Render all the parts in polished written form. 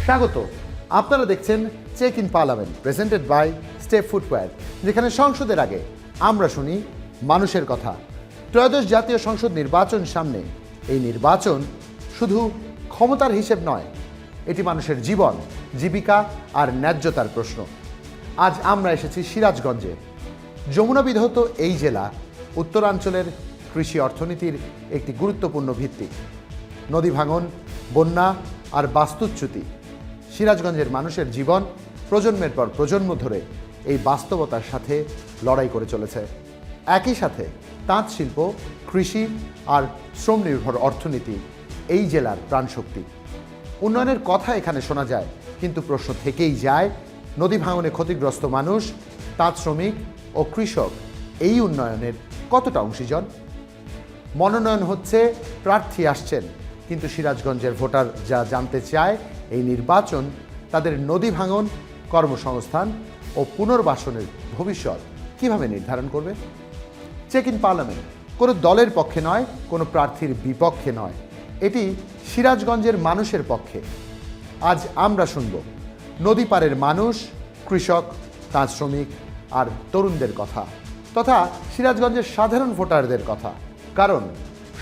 স্বাগত। আপনারা দেখছেন check in parliament, presented by step footwear, যেখানে সংসদের আগে আমরা শুনি মানুষের কথা। ত্রয়োদশ জাতীয় সংসদ নির্বাচন সামনে। এই নির্বাচন শুধু ক্ষমতার হিসেব নয়, এটি মানুষের জীবন, জীবিকা আর ন্যায্যতার প্রশ্ন। আজ আমরা এসেছি সিরাজগঞ্জে। যমুনা বিধৌত এই জেলা উত্তরাঞ্চলের কৃষি অর্থনীতির একটি গুরুত্বপূর্ণ ভিত্তি। নদী ভাঙন, বন্যা আর বাস্তুচ্যুতি সিরাজগঞ্জের মানুষের জীবন প্রজন্মের পর প্রজন্ম ধরে এই বাস্তবতার সাথে লড়াই করে চলেছে। একই সাথে তাঁত শিল্প, কৃষি আর শ্রম নির্ভর অর্থনীতি এই জেলার প্রাণশক্তি। উন্নয়নের কথা এখানে শোনা যায়, কিন্তু প্রশ্ন থেকেই যায়, নদী ভাঙনে ক্ষতিগ্রস্ত মানুষ, তাঁত শ্রমিক ও কৃষক এই উন্নয়নের কতটা অংশীজন? মনোনয়ন হচ্ছে, প্রার্থী আসছেন, কিন্তু সিরাজগঞ্জের ভোটার যা জানতে চায়, এই নির্বাচন তাদের নদী ভাঙন, কর্মসংস্থান ও পুনর্বাসনের ভবিষ্যৎ কিভাবে নির্ধারণ করবে। চেক ইন পার্লামেন্ট কোনো দলের পক্ষে নয়, কোনো প্রার্থীর বিপক্ষে নয়, এটি সিরাজগঞ্জের মানুষের পক্ষে। আজ আমরা শুনব নদী পাড়ের মানুষ, কৃষক, তাঁত শ্রমিক আর তরুণদের কথা, তথা সিরাজগঞ্জের সাধারণ ভোটারদের কথা। কারণ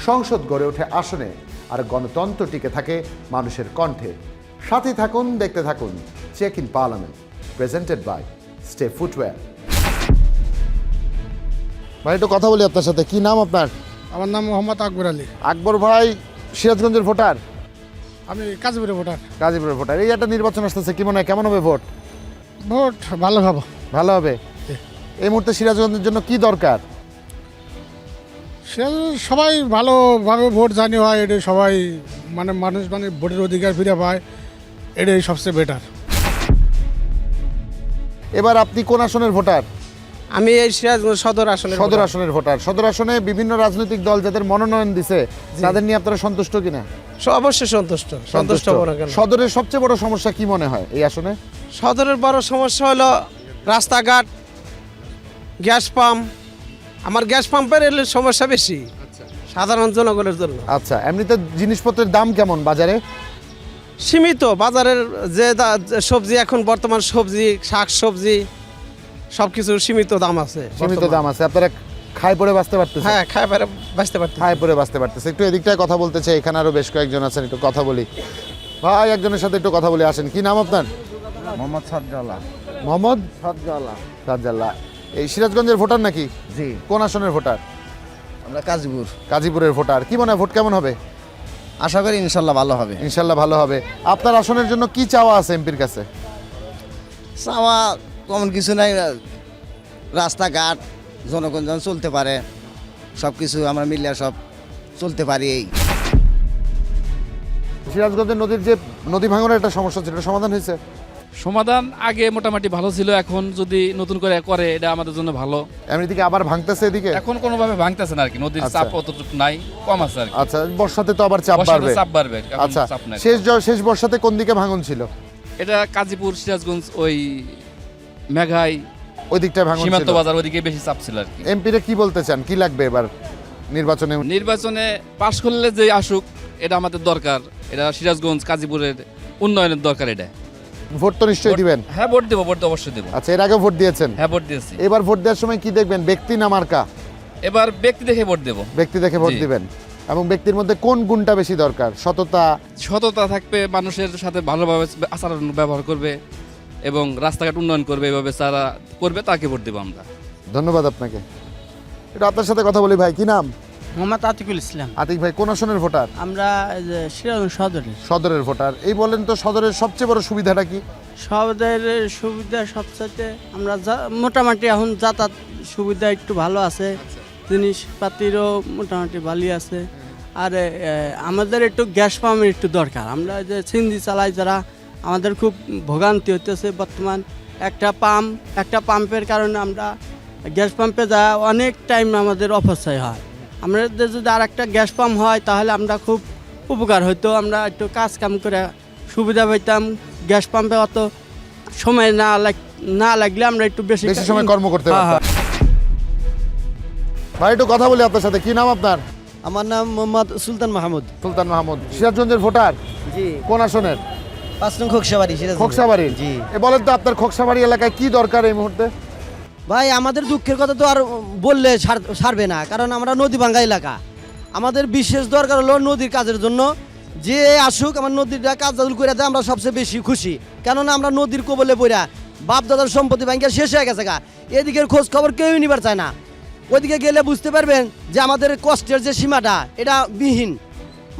সংসদ গড়ে ওঠে আসনে, আর গণতন্ত্র টিকে থাকে মানুষের কণ্ঠে। সাথে থাকুন, দেখতে থাকুন check in parliament, presented by step footwear. ভাই, একটু কথা বলি আপনার সাথে। কি নাম আপনার? আমার নাম মোহাম্মদ আকবর আলী। আকবর ভাই সিরাজগঞ্জের ভোটার? আমি কাজীপুরের ভোটার। গাজীপুরের ভোটার। এই একটা নির্বাচন আসতেছে, কি মনে হয় কেমন হবে ভোট? ভোট ভালো খাবো। ভালো হবে। এই মুহূর্তে সিরাজগঞ্জের জন্য কি দরকার? সে সবাই ভালোভাবে ভোট জানি হয়, এটা সবাই মানুষ ভোটের অধিকার ফিরে পায়, এটাই সবচেয়ে বেটার। এবার আপনি কোন আসনের ভোটার? আমি এই সিরাজগঞ্জ সদর আসনের ভোটার। সদর আসনে বিভিন্ন রাজনৈতিক দল যাদের মনোনয়ন দিছে, তাদের নিয়ে আপনারা সন্তুষ্ট কিনা? অবশ্যই সন্তুষ্ট মনে করেন। সদরের সবচেয়ে বড় সমস্যা কি মনে হয় এই আসনে? সদরের বড় সমস্যা হলো রাস্তাঘাট, গ্যাস পাম্প। আমার গ্যাস পাম্পের সমস্যা বেশি সাধারণ জনগণের জন্য। আচ্ছা, এমনিতে জিনিসপত্রের দাম কেমন বাজারে? সীমিত। বাজারের যে সবজি এখন বর্তমান সবজি, শাক সবজি সবকিছু সীমিত দাম আছে। সীমিত দাম আছে। আপনারা খাই পরে বাঁচতে পারতেছেন? হ্যাঁ, খাই পরে বাঁচতে পারতেছি। খাই পরে বাঁচতে পারতেছে। একটু এদিকটায় কথা বলতে চাই, এখানে আরো বেশ কয়েকজন আছেন, একটু কথা বলি। ভাই, একজনের সাথে একটু কথা বলি, আসেন। কি নাম আপনার? মোহাম্মদ সাজ্জাল্লাহ। মোহাম্মদ সাজ্জাল্লাহ। এই সিরাজগঞ্জের ভোটার নাকি? জি, কোন আসনের ভোটার? আমরা কাজীপুর। গাজীপুরের ভোটার। কি মনে হয় ভোট কেমন হবে? আশা করি ইনশাল্লাহ ভালো হবে। ইনশাল্লাহ ভালো হবে। আপনার আসনের জন্য কি চাওয়া আছে এমপির কাছে? চাওয়া তেমন কিছু নাই, রাস্তাঘাট জনগণ যেন চলতে পারে, সব কিছু আমরা মিলিয়ে সব চলতে পারি। এই সিরাজগঞ্জের নদীর যে নদী ভাঙনের একটা সমস্যা ছিল, এটা সমাধান হয়েছে? সমাধান আগে মোটামুটি ভালো ছিল, এখন যদি নতুন করে করে এটা আমাদের জন্য ভালো। এমনিদিকে আবার ভাঙতেছে এদিকে? এখন কোনোভাবে ভাঙতেছে না আর কি, নদীর আচ্ছা। চাপ অতটুকু নাই, কম আছে আর কি। আচ্ছা, বর্ষাতে তো আবার চাপ বর্ষাতে বাড়বে। চাপ বাড়বে, এখন আচ্ছা, চাপ নাই। শেষ বর্ষাতে কোন দিকে ভাঙন ছিল? এটা কাজীপুর, সিরাজগঞ্জ, ওই মেঘাই, ওই দিকটায় ভাঙন সীমান্ত ছিল। বাজার, ওইদিকে বেশি চাপ ছিল আর কি। এমপিরে কি বলতে চান, কি লাগবে এবার নির্বাচনে? নির্বাচনে পাশ করলে যে আসুক, এটা আমাদের দরকার। এটা সিরাজগঞ্জ, কাজীপুরের উন্নয়নের দরকার। এটা ভোট তো নিশ্চয়ই দিবেন? হ্যাঁ, ভোট দেবো, ভোট তো অবশ্যই দেবো। আচ্ছা, এর আগে ভোট দিয়েছেন? হ্যাঁ, ভোট দিয়েছি। এবার ভোট দেওয়ার সময় কি দেখবেন, ব্যক্তি না মার্কা? এবার ব্যক্তি দেখে ভোট দেবো। ব্যক্তি দেখে ভোট জি। দিবেন। এবং ব্যক্তির মধ্যে কোন গুণটা বেশি দরকার? সততা থাকবে, মানুষের সাথে ভালোভাবে আচরণ ব্যবহার করবে এবং রাস্তাঘাট উন্নয়ন করবে, এভাবে যারা করবে তাকে ভোট দেবো আমরা। ধন্যবাদ আপনাকে। এটা আপনার সাথে কথা বলি। ভাই, কি নাম? মোহাম্মদ আতিকুল ইসলাম। আতিক ভাই, কোন আসনের ভোটার? আমরা সিরাজগঞ্জ সদরের। সদরের ভোটার। এই বলেন তো, সদরের সবচেয়ে বড় সুবিধাটা কি? সদরের সুবিধা সবচাইতে আমরা মোটামুটি এখন যাতায়াত সুবিধা একটু ভালো আছে, জিনিসপাতিরও মোটামুটি ভালোই আছে। আর আমাদের একটু গ্যাস পাম্পের একটু দরকার। আমরা যে সিএনজি চালাই যারা, আমাদের খুব ভোগান্তি হতেছে বর্তমান। একটা পাম্পের কারণে আমরা গ্যাস পাম্পে যা অনেক টাইম আমাদের অপচয় হয়। আমাদের যদি আর একটা গ্যাস পাম্প হয় তাহলে আমরা খুব উপকার হইতো, আমরা একটু কাজ কাম করে সুবিধা পাইতাম। গ্যাস পাম্পে অত সময় না লাগলে আমরা একটু বেশি সময় কর্ম করতে পারতাম। ভাই, একটু কথা বলি আপনার সাথে। কি নাম আপনার? আমার নাম মোহাম্মদ সুলতান মাহমুদ। সুলতান মাহমুদ। সিরাজগঞ্জের ভোটার? জি। কোন আসনের? 5 নং খোকসাবাড়ি সিরাজগঞ্জ। খোকসাবাড়ি জি এ বলেন তো আপনার খোকসাবাড়ি এলাকায় কি দরকার এই মুহূর্তে? ভাই আমাদের দুঃখের কথা তো আর বললে সারবে না, কারণ আমরা নদী ভাঙ্গা এলাকা। আমাদের বিশেষ দরকার হলো নদীর কাজের জন্য, যে আসুক আমার নদীটা কাজ করে দেয় আমরা সবচেয়ে বেশি খুশি। কেননা আমরা নদীর কবলে পড়া বাপ দাদার সম্পত্তি ভাঙ্গা শেষ হয়ে গেছে গা, এদিকের খোঁজ খবর কেউই নিবার চায় না। ওইদিকে গেলে বুঝতে পারবেন যে আমাদের কষ্টের যে সীমাটা এটা বিহীন,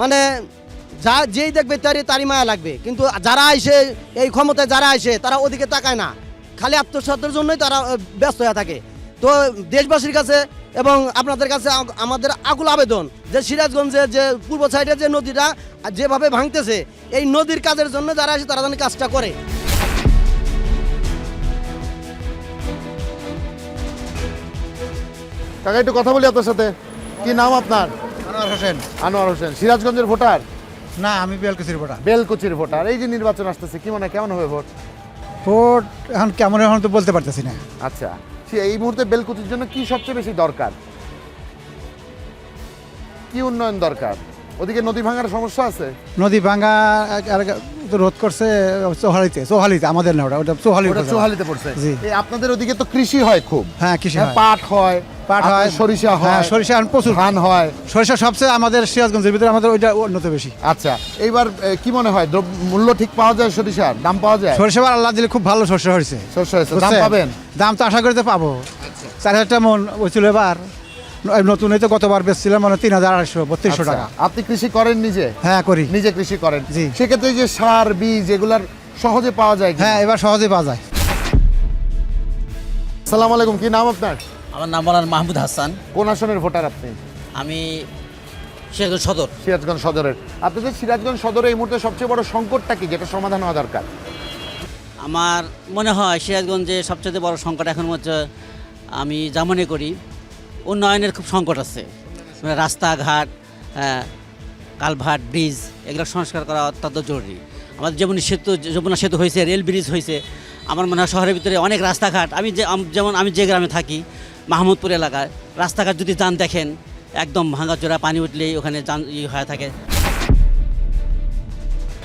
মানে যা যেই দেখবে তারই মায়া লাগবে। কিন্তু যারা আইসে এই ক্ষমতায় যারা আইসে তারা ওদিকে তাকায় না, খালি আত্মস্বার্থের জন্যই তারা ব্যস্ত হয়ে থাকে। তো দেশবাসীর কাছে এবং আপনাদের কাছে আমাদের আকুল আবেদন যে সিরাজগঞ্জের যে পূর্ব সাইডের যে নদীটা যেভাবে ভাঙতেছে, এই নদীর কাজের জন্য যারা আসে তারা যেন কাজটা করে। কাকা একটু কথা বলি আপনার সাথে। কি নাম আপনার? আনোয়ার হোসেন। আনোয়ার হোসেন। সিরাজগঞ্জের ভোটার? না, আমি বেলকুচির ভোটার। বেলকুচির ভোটার। এই যে নির্বাচন আসতেছে, কি মনে হয় কেমন হবে ভোট? ভোট এখন কেমন এখন তো বলতে পারতেছি না। আচ্ছা, এই মুহূর্তে বেলকুচির জন্য কি সবচেয়ে বেশি দরকার? কি উন্নয়ন দরকার? ওদিকে নদী ভাঙার সমস্যা আছে। নদী ভাঙ্গা রোধ করছে চৌহালিতে আমাদের না, ওটা চৌহালিতে পড়ছে। জি। এই আপনাদের ওদিকে তো কৃষি হয় খুব। হ্যাঁ, কৃষি হয়। পাট হয়, পাট হয়, আপনার সরিষা হয়। হ্যাঁ, সরিষা এখন প্রচুর। ধান হয়। সরিষা সবচেয়ে আমাদের সিরাজগঞ্জের ভিতরে আমাদের ওইটা উন্নত বেশি। আচ্ছা, এইবার কি মনে হয় মূল্য ঠিক পাওয়া যায়? সরিষার দাম পাওয়া যায়? সরিষা আল্লাহ দিলে খুব ভালো সরিষা হয়েছে। সরিষা হয়েছে, দাম বুঝছেন? পাবেন? দাম তো আশা করতে পাবো। 4,000 মন হয়েছিল এবার, নতুন হয়তো গতবার বেচছিলাম মানে 3,232 টাকা। আচ্ছা, আপনি কৃষি করেন নিজে? হ্যাঁ, করি। নিজে কৃষি করেন? জি। সেক্ষেত্রে এই যে সার বীজ এগুলার সহজে পাওয়া যায়? হ্যাঁ, এবার সহজে পাওয়া যায়। আসসালামু আলাইকুম, কি নাম আপনার? আমার নাম বলার মাহমুদ হাসান। কোন আসনের ভোটার আপনি? আমি সিরাজগঞ্জ সদর। সিরাজগঞ্জ সদরের। আপনাদের সিরাজগঞ্জ সদরে এই মুহূর্তে সবচেয়ে বড় সংকটটা কি, যেটা সমাধান হওয়া দরকার? আমার মনে হয় সিরাজগঞ্জে সবচেয়ে বড় সংকট এখন হচ্ছে, আমি যা মনে করি উন্নয়নের খুব সংকট আছে। মানে রাস্তাঘাট, কালভার্ট, ব্রিজ এগুলো সংস্কার করা অত্যন্ত জরুরি। আমাদের যমুনা সেতু হয়েছে, রেল ব্রিজ হয়েছে। আমার মনে হয় শহরের ভিতরে অনেক রাস্তাঘাট, আমি যে গ্রামে থাকি মাহমুদপুর এলাকায়, রাস্তাঘাট যদি যান দেখেন একদম ভাঙাচোরা, পানি উঠলেই ওখানে যান হয়ে থাকে।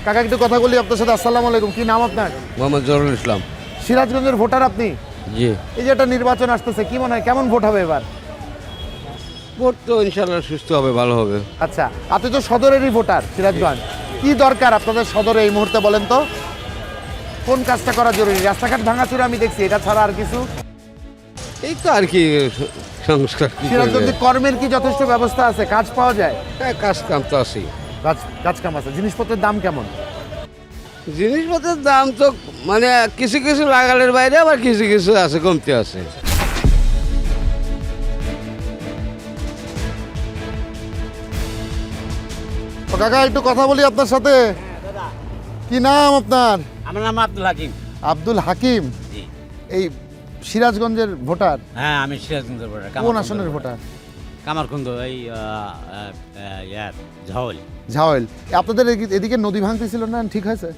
কাকা একটু কথা বলি আপনার সাথে। আসসালামু আলাইকুম, কি নাম আপনার? মোহাম্মদ জহুরুল ইসলাম। সিরাজগঞ্জের ভোটার আপনি? জি। এই যে একটা নির্বাচন আসতেছে, কি মনে হয় কেমন ভোট হবে এবার? ভোট তো ইনশাল্লাহ সুস্থ হবে, ভালো হবে। আচ্ছা, আপনি তো সদরেরই ভোটার সিরাজগঞ্জ। কি দরকার আপনাদের সদরে এই মুহূর্তে বলেন তো? কোন কাজটা করা জরুরি? রাস্তাঘাট ভাঙাচুরা আমি দেখছি, এটা ছাড়া আর কিছু? এই তো আর কি সংস্কার কি করবে? সিরাজগঞ্জে কর্মের কি যথেষ্ট ব্যবস্থা আছে? কাজ পাওয়া যায়? হ্যাঁ, কাজ কাম তো আছেই। কাজ কাম আছে। জিনিসপত্রের দাম কেমন? জিনিসপত্রের দাম তো মানে কিছু কিছু লাগালের বাইরে, আবার কিছু কিছু আছে কমতে আছে। তো কাকা একটু কথা বলি আপনার সাথে। কি নাম আপনার? আমার নাম আব্দুল হাকিম। আব্দুল হাকিম। জি। এই সিরাজগঞ্জের ভোটার? হ্যাঁ, আমি সিরাজগঞ্জের ভোটার। কোন আসনের ভোটার? কামারকুন্দ, এই ঝাউল। ঝাওয়েল। আপনাদের এদিকে নদী ভাঙতেছিল না, ঠিক হয়েছে?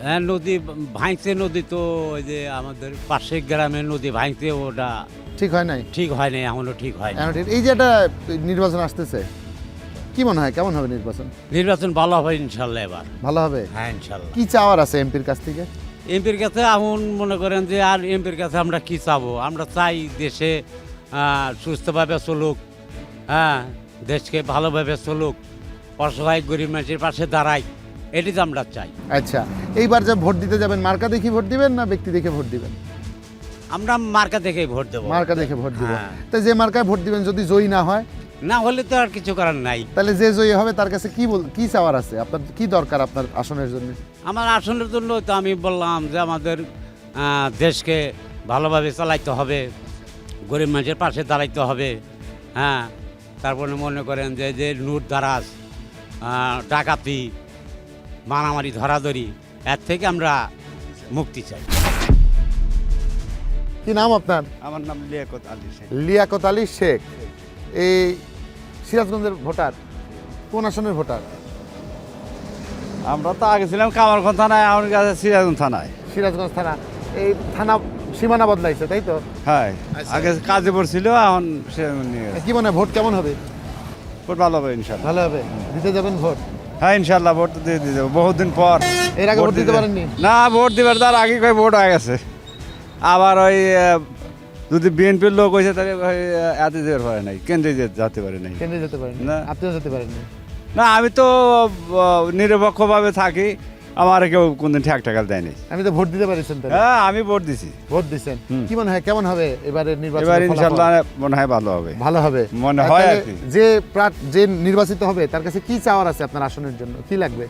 হ্যাঁ, নদী ভাঙছে। নদী তো ওই যে আমাদের পাশের গ্রামের নদী ভাঙছে, ওটা ঠিক হয় নাই? ঠিক হয় নাই, এখনো ঠিক হয় না। এখন এই যে একটা নির্বাচন আসতেছে, কি মনে হয় কেমন হবে নির্বাচন? নির্বাচন ভালো হবে ইনশাল্লাহ এবার। ভালো হবে? হ্যাঁ, ইনশাল্লাহ। কি চাওয়ার আছে এমপির কাছ থেকে? এমপির কাছে এখন মনে করেন যে আর এমপির কাছে আমরা কি চাবো? আমরা চাই দেশে সুস্থভাবে চলুক, হ্যাঁ, দেশকে ভালোভাবে চলুক, অসহায় গরিব মানুষের পাশে দাঁড়াই, এটি তো আমরা চাই। আচ্ছা, এইবার যে ভোট দিতে যাবেন, মার্কা দেখে ভোট দিবেন না ব্যক্তি দেখে ভোট দিবেন? আমরা মার্কা দেখেই ভোট দেবো। মার্কা দেখে ভোট দিবেন। হ্যাঁ। তো যে মার্কায় ভোট দিবেন যদি জয়ী না হয়, না হলে তো আর কিছু করার নাই। তাহলে যে জয়ী হবে তার কাছে কি চাওয়ার আছে? আপনার কি দরকার আপনার আসনের জন্য? আমার আসনের জন্য তো আমি বললাম যে আমাদের দেশকে ভালোভাবে চালাইতে হবে, গরিব মানুষের পাশে দাঁড়াইতে হবে, হ্যাঁ। তারপরে মনে করেন যে লুট দারাজ, ডাকাতি, মারামারি, ধরাধরি, এর থেকে আমরা মুক্তি চাই। কি নাম আপনার? আমার নাম লিয়াকত আলী শেখ। লিয়াকত আলী শেখ। এই সিরাজগঞ্জের ভোটার, কোন আসনের ভোটার? আমরা তো আগে ছিলাম কামারগঞ্জ থানায়, আমার কাছে সিরাজগঞ্জ থানায়। সিরাজগঞ্জ থানা। এই থানা সীমানা বদলাইছে, তাই তো? হ্যাঁ, আগে কাজীপুর ছিল, এখন সিরাজগঞ্জ নিয়ে গেছে। কি মনে হয় ভোট কেমন হবে? ভোট ভালো হবে ইনশাল্লাহ। ভালো হবে। দিতে যাবেন ভোট? হ্যাঁ, ইনশাল্লাহ ভোট তো দিয়ে দেবো বহুদিন পর। এর আগে ভোট দিতে পারেননি? না, ভোট দিবার তার আগে কয় ভোট হয়ে গেছে। আবার ওই যদি বিএনপির লোক হয়েছে তাহলে এত যেতে পারে নাই, কেন্দ্রে যেতে পারে নাই। কেন্দ্রে যেতে পারেন না। আপনিও যেতে পারেননি? না, আমি তো নিরপেক্ষভাবে থাকি, আমার কেউ কোনদিন ঠেক ঠেকাল দেয়নি। আমি তো ভোট দিতে পারিছেন তাহলে? হ্যাঁ, আমি ভোট দিছি। ভোট দিছেন? কি মনে হয় কেমন হবে এবারে নির্বাচন? এবার ইনশাল্লাহ মনে হয় ভালো হবে। ভালো হবে মনে হয় আর কি। যে নির্বাচিত হবে তার কাছে কি চাওয়ার আছে আপনার আসনের জন্য? কি লাগবে?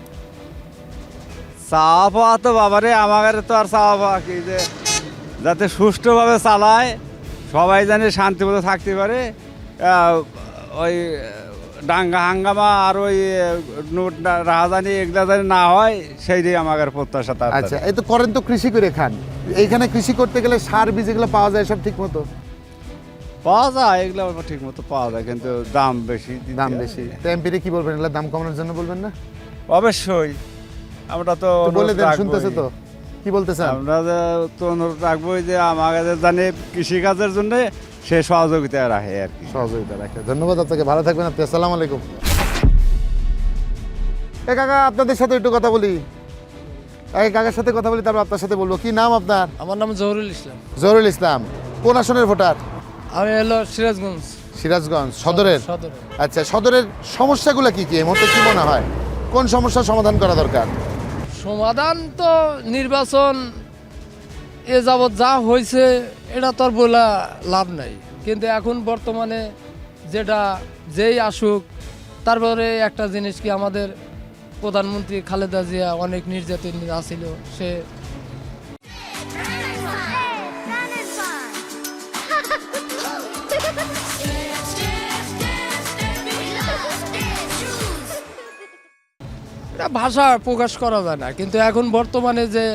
চাওয়া পাওয়া তো বাবারে, আমাদের তো আর চাওয়া পাওয়া কি, যে যাতে সুষ্ঠুভাবে চালায়, সবাই জানে শান্তিমতো থাকতে পারে, ওই দাঙ্গা হাঙ্গামা আর ওই নোট রাহাজানি এগুলা জানি না হয়, সেইটাই আমাদের প্রত্যাশা। তার আচ্ছা, এই তো করেন তো কৃষি করে খান, এইখানে কৃষি করতে গেলে সার বীজ এগুলো পাওয়া যায় সব ঠিক মতো? পাওয়া যায়, এগুলো ঠিক মতো পাওয়া যায়, কিন্তু দাম বেশি। দাম বেশি। তো এমপিরে কি বলবেন, এগুলো দাম কমানোর জন্য বলবেন না? অবশ্যই, আমরা তো বলে দেন, রাখবোই। শুনতেছে তো, কি বলতে চান? আমরা তো অনুরোধ রাখবোই যে আমাদের জানে কৃষিকাজের জন্য সে সহযোগিতা রাখে আর কি। সহযোগিতা রাখে। ধন্যবাদ আপনাকে, ভালো থাকবেন আপনি। আসসালামু আলাইকুম। এ কাকা, আপনাদের সাথে একটু কথা বলি। এই কাকার সাথে কথা বলি, তারপর আপনার সাথে বলবো। কি নাম আপনার? আমার নাম জহুরুল ইসলাম। জহুরুল ইসলাম। কোন আসনের ভোটার? আমি হলো সিরাজগঞ্জ সিরাজগঞ্জ সদরের। সদর। আচ্ছা, সদরের সমস্যাগুলো কি কি এই মুহূর্তে কি মনে হয়, কোন সমস্যার সমাধান করা দরকার? সমাধান তো নির্বাচন এ যাবৎ যা হয়েছে এটা তো আর বলা লাভ নাই, কিন্তু এখন বর্তমানে যেটা যেই আসুক, তারপরে একটা জিনিস কি, আমাদের প্রধানমন্ত্রী খালেদা জিয়া অনেক নির্যাতন আছিল, সে এটা ভাষা প্রকাশ করা যায় না, কিন্তু এখন বর্তমানে যে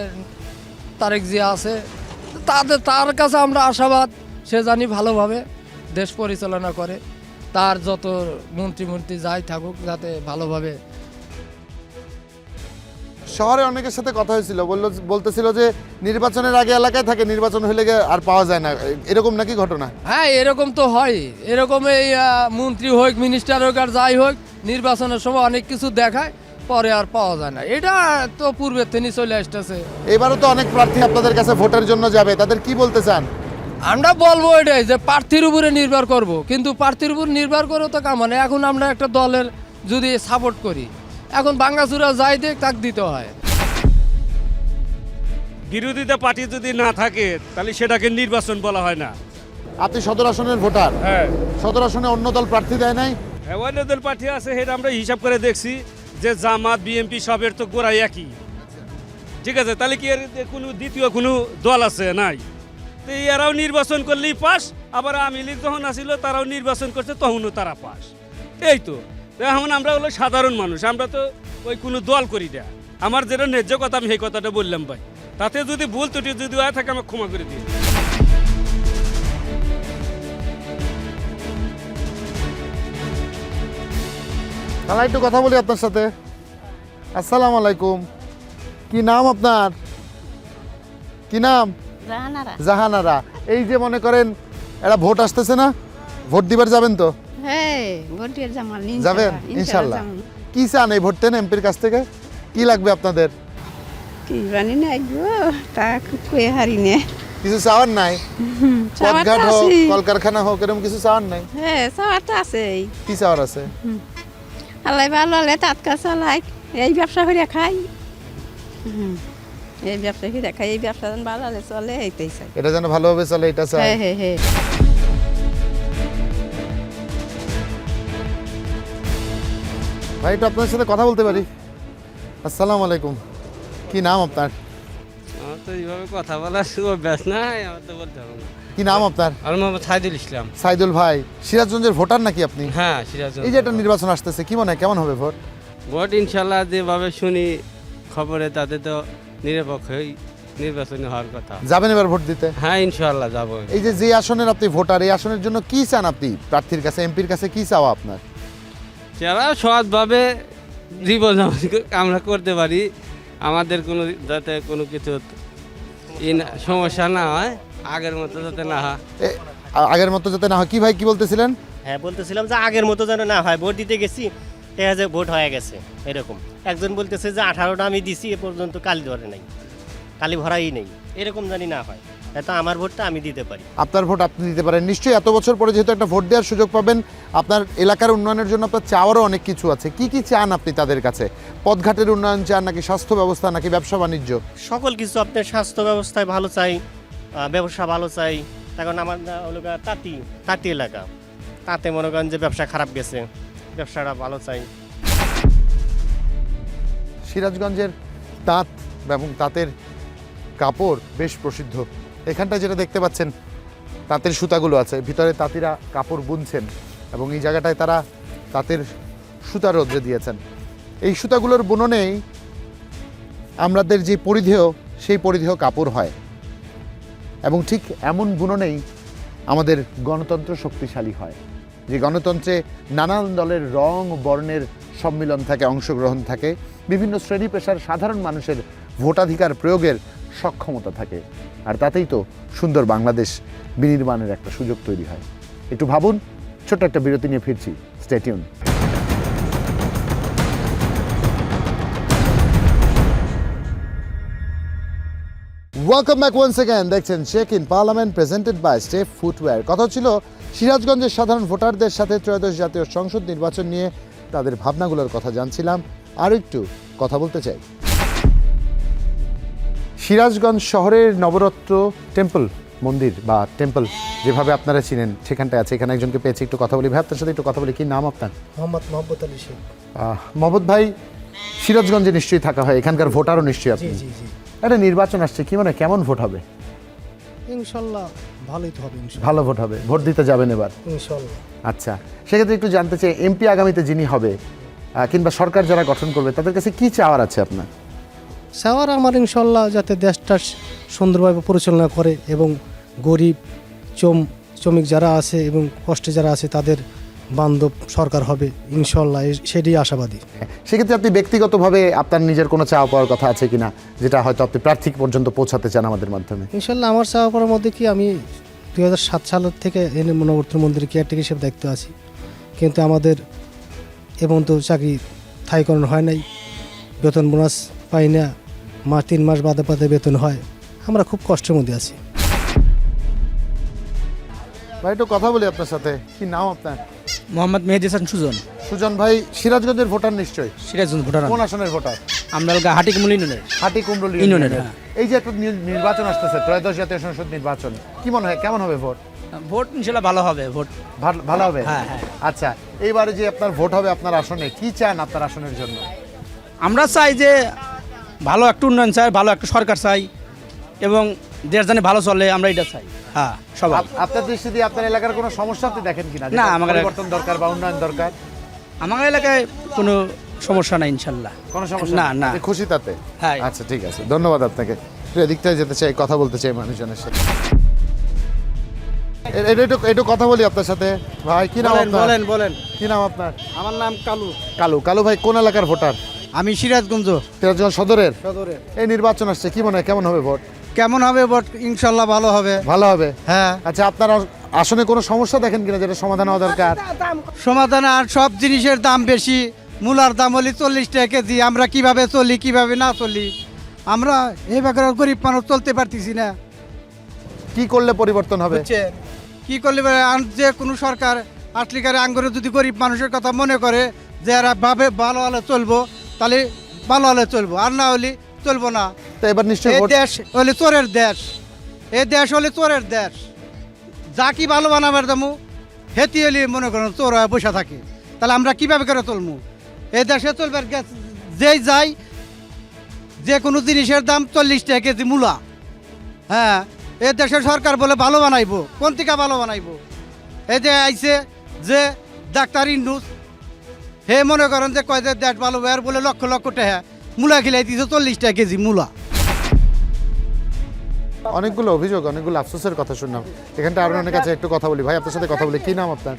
তারেক জিয়া আছে, তার কাছে আমরা আশাবাদ, সে জানি ভালোভাবে দেশ পরিচালনা করে, তার যত মন্ত্রী যাই থাকুক যাতে ভালোভাবে। শহরে অনেকের সাথে কথা হয়েছিল, বলতেছিল যে নির্বাচনের আগে এলাকায় থাকে, নির্বাচন হলে আর পাওয়া যায় না, এরকম নাকি ঘটনা? হ্যাঁ, এরকম তো হয়। এরকম এই মন্ত্রী হোক, মিনিস্টার হোক, আর যাই হোক, নির্বাচনের সময় অনেক কিছু দেখায়, পরে আর পাওয়া যায় না। এটা তো পূর্বের থেকে চলে আসতেছে। এবারও তো অনেক প্রার্থী আপনাদের কাছে ভোটের জন্য যাবে, তাদের কি বলতে চান? আমরা বলবো এটাই যে প্রার্থীর উপরে নির্ভর করব, কিন্তু প্রার্থীর উপর নির্ভর করে তো কাম মানে, এখন আমরা একটা দলের যদি সাপোর্ট করি, এখন ভাঙ্গাচুরা যাই দেখ তাক দিতে হয়। বিরোধিতা পার্টি যদি না থাকে তাহলে সেটাকে নির্বাচন বলা হয় না। আপনি সদর আসনের ভোটার। হ্যাঁ, সদর আসনে অন্য দল প্রার্থী দেয় নাই? অন্য দল পার্টি আছে, সেটা আমরা হিসাব করে দেখছি যে জামাত বিএনপি সবের তো গোড়াই একই। ঠিক আছে, তাহলে কি এর কোনো দ্বিতীয় কোনো দল আছে? নাই। তো এরাও নির্বাচন করলেই পাস, আবার আওয়ামী লীগ যখন আসিল তারাও নির্বাচন করছে, তখনও তারা পাস। এই তো এখন আমরা হলো সাধারণ মানুষ, আমরা তো ওই কোনো দল করি না। আমার যেটা ন্যায্য কথা আমি সেই কথাটা বললাম ভাই, তাতে যদি ভুল ত্রুটি যদি হয় থাকে আমাকে ক্ষমা করে দিই। তাহলে একটু কথা বলি আপনার সাথে। আসসালামু আলাইকুম। কি নাম আপনার? কি নাম? জাহানারা। এই যে মনে করেন এরা ভোট আসতেছে না, ভোট দিবার যাবেন তো? হ্যাঁ, ভোট দিয়ে যাবেন ইনশাল্লাহ। কি চান এই ভোট দেন এমপির কাছ থেকে? কি লাগবে আপনাদের? কি জানি না গো, তা কয়ে হারি নে। কিছু চাওয়ার নাই? পথঘাট হোক, কলকারখানা হোক, এরকম কিছু চাওয়ার নাই? হ্যাঁ, চাওয়ার তো আছেই। কি চাওয়ার আছে? আল্লাহ ভালো হলে টাটকা চালাই, এই ব্যবসা করে খাই। এই ব্যবসা করে খাই, এই ব্যবসা যেন ভালো হলে চলে, এইটাই চাই। এটা যেন ভালোভাবে চলে, এটা চাই। হ্যাঁ হ্যাঁ হ্যাঁ। ভাই, একটু আপনার সাথে কথা বলতে পারি? আসসালামু আলাইকুম। কি নাম আপনার? আমার তো এইভাবে কথা বলার অভ্যাস নাই, আমার তো বলতে হবে না। কি নাম আপনার? আমার মোহাম্মদ সাইদুল ইসলাম। সাইদুল ভাই, সিরাজগঞ্জের ভোটার নাকি আপনি? হ্যাঁ, সিরাজগঞ্জ। এই যে একটা নির্বাচন আসতেছে, কি মনে হয় কেমন হবে ভোট? ভোট ইনশাল্লাহ যেভাবে শুনি খবরে, তাতে তো নিরপেক্ষই নির্বাচনী হওয়ার কথা। যাবেন এবার ভোট দিতে? হ্যাঁ, ইনশাল্লাহ যাবো। এই যে আসনের আপনি ভোটার, এই আসনের জন্য কি চান আপনি প্রার্থীর কাছে, এমপির কাছে কি চাওয়া আপনার? যারা সৎভাবে জীবন আমরা করতে পারি, আমাদের কোনো যাতে কোনো কিছু সমস্যা না হয়, আগের মতো যাতে না হয়। আগের মতো যাতে না হয়, কি ভাই কি বলতেছিলেন? হ্যাঁ, বলতেছিলাম যে আগের মতো যেন না হয়। ভোট দিতে গেছি, দেখা যায় ভোট হয়ে গেছে এরকম। একজন বলতেছে যে 18টা আমি দিছি, এ পর্যন্ত কালি ধরে নাই, কালি ভরাই নেই, এরকম জানি না হয়। তো আমার ভোটটা আমি দিতে পারি। আপনার ভোট আপনি দিতে পারেন নিশ্চয়ই। এত বছর পরে যেহেতু একটা ভোট দেওয়ার সুযোগ পাবেন, আপনার এলাকার উন্নয়নের জন্য আপনার চাওয়ারও অনেক কিছু আছে। কি কি চান আপনি তাদের কাছে? পথঘাটের উন্নয়ন চান, নাকি স্বাস্থ্য ব্যবস্থা, নাকি ব্যবসা বাণিজ্য? সকল কিছু, আপনার স্বাস্থ্য ব্যবস্থায় ভালো চাই, ব্যবসা ভালো চাই। এখন আমার হলো তাঁতি এলাকা, তাতে মনে করেন যে ব্যবসা খারাপ গেছে, ব্যবসাটা ভালো চাই। সিরাজগঞ্জের তাঁত এবং তাঁতের কাপড় বেশ প্রসিদ্ধ। এখানটায় যেটা দেখতে পাচ্ছেন তাঁতের সুতাগুলো আছে, ভিতরে তাঁতিরা কাপড় বুনছেন এবং এই জায়গাটায় তারা তাঁতের সুতা রোদ্রে দিয়েছেন। এই সুতাগুলোর বুননেই আমাদের যে পরিধেয়, সেই পরিধেয় কাপড় হয় এবং ঠিক এমন বুননেই আমাদের গণতন্ত্র শক্তিশালী হয়, যে গণতন্ত্রে নানান দলের রং বর্ণের সম্মিলন থাকে, অংশগ্রহণ থাকে, বিভিন্ন শ্রেণী পেশার সাধারণ মানুষের ভোটাধিকার প্রয়োগের সক্ষমতা থাকে, আর তাতেই তো সুন্দর বাংলাদেশ বিনির্মাণের একটা সুযোগ তৈরি হয়। একটু ভাবুন, ছোট্ট একটা বিরতি নিয়ে ফিরছি, stay tune. Welcome back once again. দেখছেন check in parliament presented by step footwear. কথা ছিল সিরাজগঞ্জের সাধারণ ভোটারদের সাথে ত্রয়োদশ জাতীয় সংসদ নির্বাচন নিয়ে তাদের ভাবনাগুলোর কথা জানছিলাম। আর একটু কথা বলতে চাই। সিরাজগঞ্জ শহরের নবরত্ন টেম্পল মন্দির বা টেম্পল যেভাবে আপনারা চিনেন সেখানটায় আছে। এখানে একজনকে পেয়েছি, একটু কথা বলি। ভাই আপনার সাথে একটু কথা বলি। কি নাম আপনার? মোহাম্মদ আলী শেখ। মোহাম্মদ ভাই, সিরাজগঞ্জে নিশ্চয়ই থাকা হয়, এখানকার ভোটারও নিশ্চয়ই আপনি। একটা নির্বাচন আসছে, কি মনে হয় কেমন ভোট হবে? ইনশাল্লাহ ভালোই তো হবে। ভালো ভোট হবে। ভোট দিতে যাবেন এবার? ইনশাল্লাহ। আচ্ছা, সেক্ষেত্রে একটু জানতে চাই, এমপি আগামীতে যিনি হবে কিংবা সরকার যারা গঠন করবে তাদের কাছে কি চাওয়ার আছে আপনার? চাওয়ার আমার ইনশাল্লাহ যাতে দেশটা সুন্দরভাবে পরিচালনা করে এবং গরিব শ্রমিক যারা আছে এবং কষ্টে যারা আছে তাদের বান্ধব সরকার হবে ইনশাল্লাহ, সেটাই আশাবাদী। সেক্ষেত্রে আপনি ব্যক্তিগতভাবে আপনার নিজের কোনো চাওয়া পাওয়ার কথা আছে কিনা, যেটা হয়তো আপনি প্রার্থী পর্যন্ত পৌঁছাতে চান আমাদের মাধ্যমে? ইনশাল্লাহ আমার চাওয়া পাওয়ার মধ্যে কি, আমি 2007 সালের থেকে এনে নবরত্ন মন্দিরে কেয়ারটেকার হিসেবে দায়িত্ব আছি, কিন্তু আমাদের এবং তো চাকরি স্থায়ীকরণ হয় নাই, বেতন বোনাস পাই না, 3 মাস বাদে বাদে বেতন হয়, আমরা খুব কষ্টের মধ্যে আছি। ভাই একটু কথা বলি আপনার সাথে। কি নাম আপনার? মোহাম্মদ মেহেদি হাসান সুজন। সুজন ভাই, সিরাজগঞ্জের ভোটার নিশ্চয়ই? সিরাজগঞ্জ ভোটার। কোন আসনের ভোটার? আমরা হাটি কুমরুল ইউনিয়নের। হাটি কুমরুল ইউনিয়নের। এই যে একটা নির্বাচন আসতেছে, ত্রয়োদশ জাতীয় সংসদ নির্বাচন, কি মনে হয় কেমন হবে ভোট? ভোট ইনশাল্লাহ ভালো হবে। ভোট ভালো হবে? হ্যাঁ হ্যাঁ। আচ্ছা, এইবারে যে আপনার ভোট হবে আপনার আসনে, কি চান আপনার আসনের জন্য? আমরা চাই যে ভালো একটা উন্নয়ন চাই, ভালো একটা সরকার চাই এবং দেশ জানে ভালো চলে, আমরা এটা চাই। হ্যাঁ সবাই। আপনার দৃষ্টি দিয়ে আপনার এলাকার কোনো সমস্যা আপনি দেখেন কিনা? না, আমার পরিবর্তন দরকার বা উন্নয়ন দরকার? আমার এলাকায় কোনো সমস্যা নাই ইনশাল্লাহ। কোনো সমস্যা না না। আপনি খুশি তাতে? হ্যাঁ। আচ্ছা ঠিক আছে, ধন্যবাদ আপনাকে। এদিকটায় যেতে চাই, কথা বলতে চাই মানুষজনের সাথে। একটু কথা বলি আপনার সাথে। ভাই কি নাম আপনার? বলেন। কি নাম আপনার? আমার নাম কালু। কালু ভাই, কোন এলাকার ভোটার? আমি সিরাজগঞ্জ সদরের। সদরের। এই নির্বাচন আসছে, কি মনে হয় কেমন হবে ভোট? কেমন হবে ভোট? ইনশাল্লাহ ভালো হবে। ভালো হবে? হ্যাঁ। আচ্ছা, আপনার আসনে কোনো সমস্যা দেখেন কিনা যেটা সমাধান হওয়া দরকার? সমাধান, আর সব জিনিসের দাম বেশি, মূলার দাম হলে 40 টাকা কেজি, আমরা কিভাবে চলি কিভাবে না চলি, আমরা এইভাবে গরিব মানুষ চলতে পারতেছি না। কি করলে পরিবর্তন হবে? কি করলে যে কোনো সরকার আসলিকারে আঙ্গুরে যদি গরিব মানুষের কথা মনে করে যে এরা ভাবে ভালো হলে চলবো, তাহলে ভালো হলে চলবো, আর না হলে চলবো না। তো এবার নিশ্চয়ই দেশ হলে চোরের দেশ, এই দেশ হলে চোরের দেশ, যা কি ভালো বানাবার দামু হেতি হলে মনে করেন চোর হয়ে বসে থাকে, তাহলে আমরা কিভাবে করে চলবো? এই দেশে চলবার যেই যাই, যে কোনো জিনিসের দাম 40 টাকা কেজি মূলা। হ্যাঁ, এই দেশের সরকার বলে ভালো বানাইবো, কোন থেকে ভালো বানাইবো? এই যে আইছে যে ডাক্তার ইন্ডুস, হে মনে করেন যে কয় যে দেশ ভালো আর বলে লক্ষ লক্ষ টাকা মূলা খিলাই দিয়েছে 40 টাকা কেজি মূলা। অনেকগুলো অভিযোগ, অনেকগুলো আফসোসের কথা শুনলাম। এখানটা আরো অনেক আছে, একটু কথা বলি। ভাই আপনার সাথে কথা বলি। কি নাম আপনার?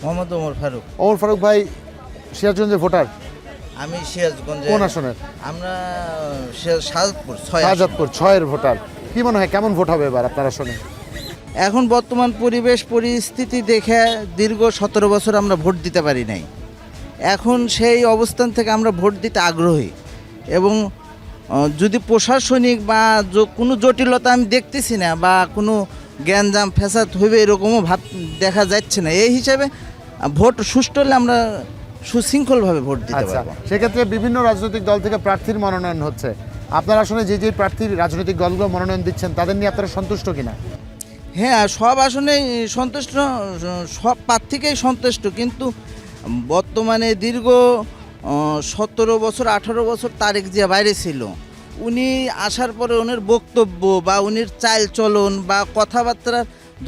মোহাম্মদ ওমর ফারুক। ওমর ফারুক ভাই, সিরাজগঞ্জের ভোটার? আমি সিরাজগঞ্জে। কোন আসনের? আমরা শাহজাদপুর 6। শাহজাদপুর 6-এর ভোটার। কি মনে হয় কেমন ভোট হবে এবার আপনার আসনে? এখন বর্তমান পরিবেশ পরিস্থিতি দেখে দীর্ঘ 17 বছর আমরা ভোট দিতে পারি নাই, এখন সেই অবস্থান থেকে আমরা ভোট দিতে আগ্রহী এবং যদি প্রশাসনিক বা কোনো জটিলতা আমি দেখতেছি না বা কোনো জ্ঞানজাম ফ্যাসাদ হইবে এরকমও ভাব দেখা যাচ্ছে না। এই হিসাবে ভোট সুষ্ঠু হলে আমরা সুশৃঙ্খলভাবে ভোট দিতে আচ্ছা, পারবো। সেক্ষেত্রে বিভিন্ন রাজনৈতিক দল থেকে প্রার্থীর মনোনয়ন হচ্ছে, আপনার আসলে যে প্রার্থীর রাজনৈতিক দলগুলো মনোনয়ন দিচ্ছেন তাদের নিয়ে আপনারা সন্তুষ্ট কিনা? হ্যাঁ, সব আসনেই সন্তুষ্ট, সব প্রার্থীকেই সন্তুষ্ট, কিন্তু বর্তমানে দীর্ঘ 17 বছর 18 বছর তারেক জিয়া বাইরে ছিল। উনি আসার পরে ওনার বক্তব্য বা উনির চাল চলন বা কথাবার্তার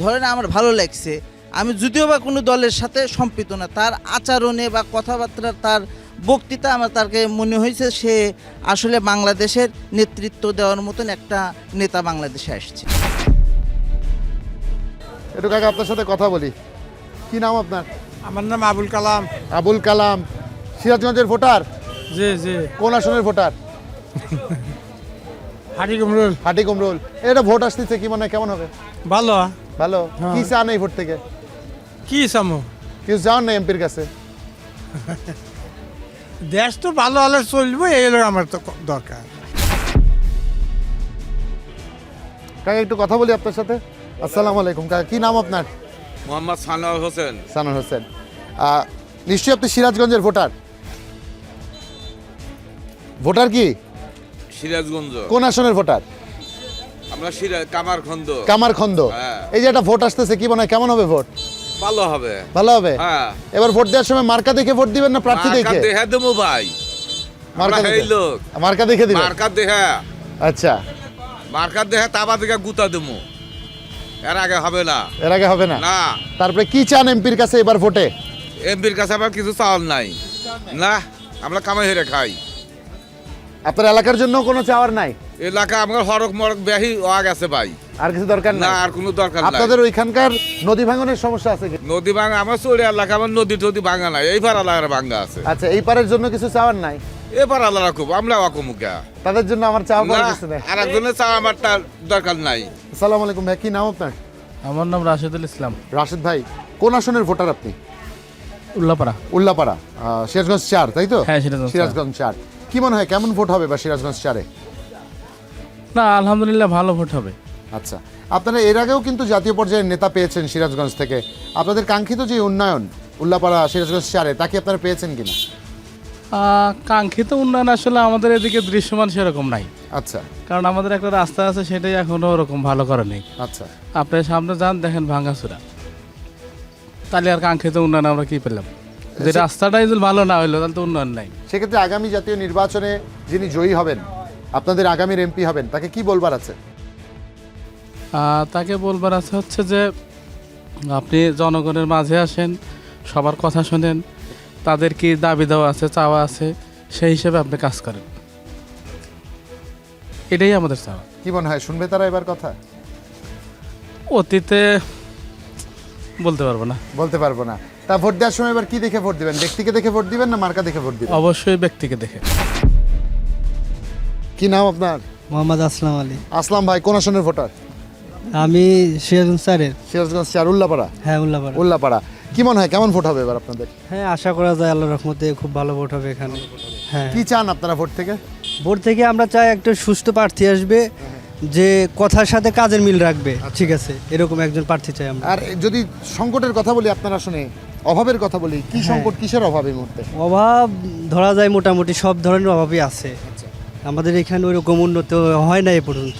ধরেন আমার ভালো লাগছে। আমি যদিও বা কোনো দলের সাথে সম্পৃক্ত না, তার আচরণে বা কথাবার্তা, তার বক্তৃতা আমার তাকে মনে হয়েছে সে আসলে বাংলাদেশের নেতৃত্ব দেওয়ার মতন একটা নেতা বাংলাদেশে আসছে। একটু কাকা আপনার সাথে কথা বলি, কি নাম আপনার? আমার নাম আবুল কালাম। আবুল কালাম, সিরাজগঞ্জের ভোটার? জি জি। কোন আসনের ভোটার? হাটি কুমরুল। হাটি কুমরুল। এটা ভোট আসতেছে, কি মনে হয় কেমন হবে? ভালো। ভালো। কি চান এই ভোট থেকে? কি চামো? কিছু চান না এমপির কাছে? দেশ তো ভালো হলে চলবে, এই হলো আমার তো দরকার। কাকা একটু কথা বলি আপনার সাথে। আসসালামু আলাইকুম কাকা, কি নাম আপনার? মোহাম্মদ সানোয়ার হোসেন। সানোয়ার হোসেন, নিশ্চয়ই আপনি সিরাজগঞ্জের ভোটার? ভোটার কি? সিরাজগঞ্জ। কোন আসনের ভোটার? আমরা কামারখন্দ। কামারখন্দ। এই যে একটা ভোট আসতেছে, কি মনে হয় কেমন হবে ভোট? ভালো হবে। ভালো হবে। হ্যাঁ। এবার ভোট দেওয়ার সময় মার্কা দেখে ভোট দিবেন না প্রার্থী দেখে? মার্কা দেখে দেবো ভাই। মার্কা আমরা দেখে? এই লোক। মার্কা দেখে দিবেন? মার্কা দেখে। আচ্ছা। মার্কা দেখে তাবা দেখে গুতা দেবো। এর আগে হবে না। এর আগে হবে না? না। তারপরে কি চান এমপির কাছে এবার ভোটে? এমপির কাছে আবার কিছু চাওয়ার নাই। না, আমরা কামাই হেরে খাই। আপনার এলাকার জন্য কোনো চাওয়ার নাই? এলাকা আমার হরক মরক বেশি হওয়া গেছে ভাই। আর কিছু দরকার না, নাই? আর কোনো দরকার নাই। আপনাদের ওইখানকার নদী ভাঙনের সমস্যা আছে কি? নদী ভাঙা আমার চলে এলাকা, আমার নদী টদী ভাঙা নাই, এই পার এলাকার ভাঙা আছে। আচ্ছা, এই পারের জন্য কিছু চাওয়ার নাই? এবার আল্লাহ রাখুব, আমরা অকমুকা। তাদের জন্য আমার চাওয়া পাওয়ার কিছু নাই? আর একজনের চাওয়া আমার তার দরকার নাই। আসসালামু আলাইকুম ভাই, কি নাম আপনার? আমার নাম রাশেদুল ইসলাম। রাশেদ ভাই, কোন আসনের ভোটার আপনি? উল্লাপাড়া। উল্লাপাড়া, সিরাজগঞ্জ 4, তাই তো? হ্যাঁ, সিরাজগঞ্জ 4। সিরাজগঞ্জ 4। কি মনে হয় কেমন ভোট হবে বা সিরাজগঞ্জ 4-এ? না, আলহামদুলিল্লাহ ভালো ভোট হবে। আচ্ছা, আপনারা এর আগেও কিন্তু জাতীয় পর্যায়ের নেতা পেয়েছেন সিরাজগঞ্জ থেকে। আপনাদের কাঙ্ক্ষিত যে উন্নয়ন উল্লাপাড়া সিরাজগঞ্জ 4-এ, তাকে আপনারা পেয়েছেন কিনা? কাঙ্ক্ষিত উন্নয়ন আসলে আমাদের এদিকে দৃশ্যমান সেরকম নাই। আচ্ছা। কারণ আমাদের একটা রাস্তা আছে, সেটাই এখনো ওরকম ভালো করে নেই। আচ্ছা। আপনি সামনে যান, দেখেন ভাঙাচুরা, তাহলে আর কাঙ্ক্ষিত উন্নয়ন আমরা কি পেলাম? যে রাস্তাটাই যদি ভালো না হইলো তাহলে তো উন্নয়ন নাই। সেক্ষেত্রে আগামী জাতীয় নির্বাচনে যিনি জয়ী হবেন, আপনাদের আগামীর এমপি হবেন, তাকে কি বলবার আছে? তাকে বলবার আছে হচ্ছে যে আপনি জনগণের মাঝে আসেন, সবার কথা শোনেন, তাদের কি দাবি দেওয়া আছে, চাওয়া আছে, সেই হিসেবে আপনি কাজ করেন, এটাই আমাদের চাওয়া। কি মনে হয় শুনবে তারা এবার কথা? অতীতে বলতে পারবো না। বলতে পারবো না। তা ভোট দেওয়ার সময় এবার কি দেখে ভোট দিবেন? ব্যক্তিকে দেখে ভোট দিবেন না মার্কা দেখে ভোট দিবেন? অবশ্যই ব্যক্তিকে দেখে। কি নাম আপনার? মোহাম্মদ আসলাম আলী। আসলাম ভাই, কোন আসনের ভোটার? আমি সিরাজগঞ্জ 4-এর। সিরাজগঞ্জ 4, উল্লাপাড়া? হ্যাঁ, উল্লাপাড়া। উল্লাপাড়া। কি মনে হয় কেমন ভোট হবে এবার আপনাদের? হ্যাঁ, আশা করা যায় আল্লাহর রহমতে খুব ভালো ভোট হবে এখানে। হ্যাঁ। কি চান আপনারা ভোট থেকে? ভোট থেকে আমরা চাই একটা সুষ্ঠু প্রার্থী আসবে, যে কথার সাথে কাজের মিল রাখবে। ঠিক আছে, এরকম একজন প্রার্থী চাই আমরা। আর যদি সংকটের কথা বলি আপনারা শুনে, অভাবের কথা বলি, কি সংকট, কিসের অভাব এই মুহূর্তে? অভাব ধরা যায় মোটামুটি সব ধরনের অভাবই আছে। আমাদের এখানে ওইরকম উন্নত হয় না এ পর্যন্ত।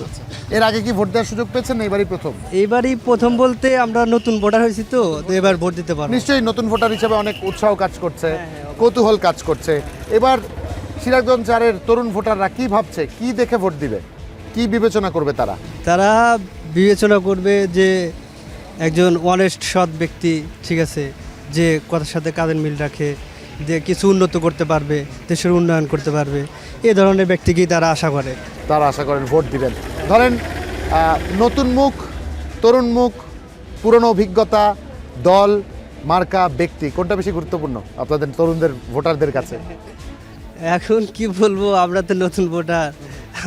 এর আগে কি ভোট দেওয়ার সুযোগ পেয়েছেন না এবারই প্রথম? এইবারই প্রথম বলতে আমরা নতুন ভোটার হয়েছি, তো এবার ভোট দিতে পারবো। নিশ্চয়ই নতুন ভোটার হিসেবে অনেক উৎসাহ কাজ করছে, কৌতূহল কাজ করছে। এবার সিরাজগঞ্জ 4-এর তরুণ ভোটাররা কি ভাবছে, কি দেখে ভোট দিবে, কি বিবেচনা করবে তারা? তারা বিবেচনা করবে যে একজন অনেস্ট সৎ ব্যক্তি, ঠিক আছে, যে কথার সাথে কাজের মিল রাখে, যে কিছু উন্নত করতে পারবে, দেশের উন্নয়ন করতে পারবে, এই ধরনের ব্যক্তিকেই তারা আশা করে। তারা আশা করেন ভোট দিবেন। ধরেন নতুন মুখ, তরুণ মুখ, পুরনো অভিজ্ঞতা, দল, মার্কা, ব্যক্তি, কোনটা বেশি গুরুত্বপূর্ণ আপনাদের তরুণদের ভোটারদের কাছে? এখন কি বলবো, আমরা তো নতুন ভোটার,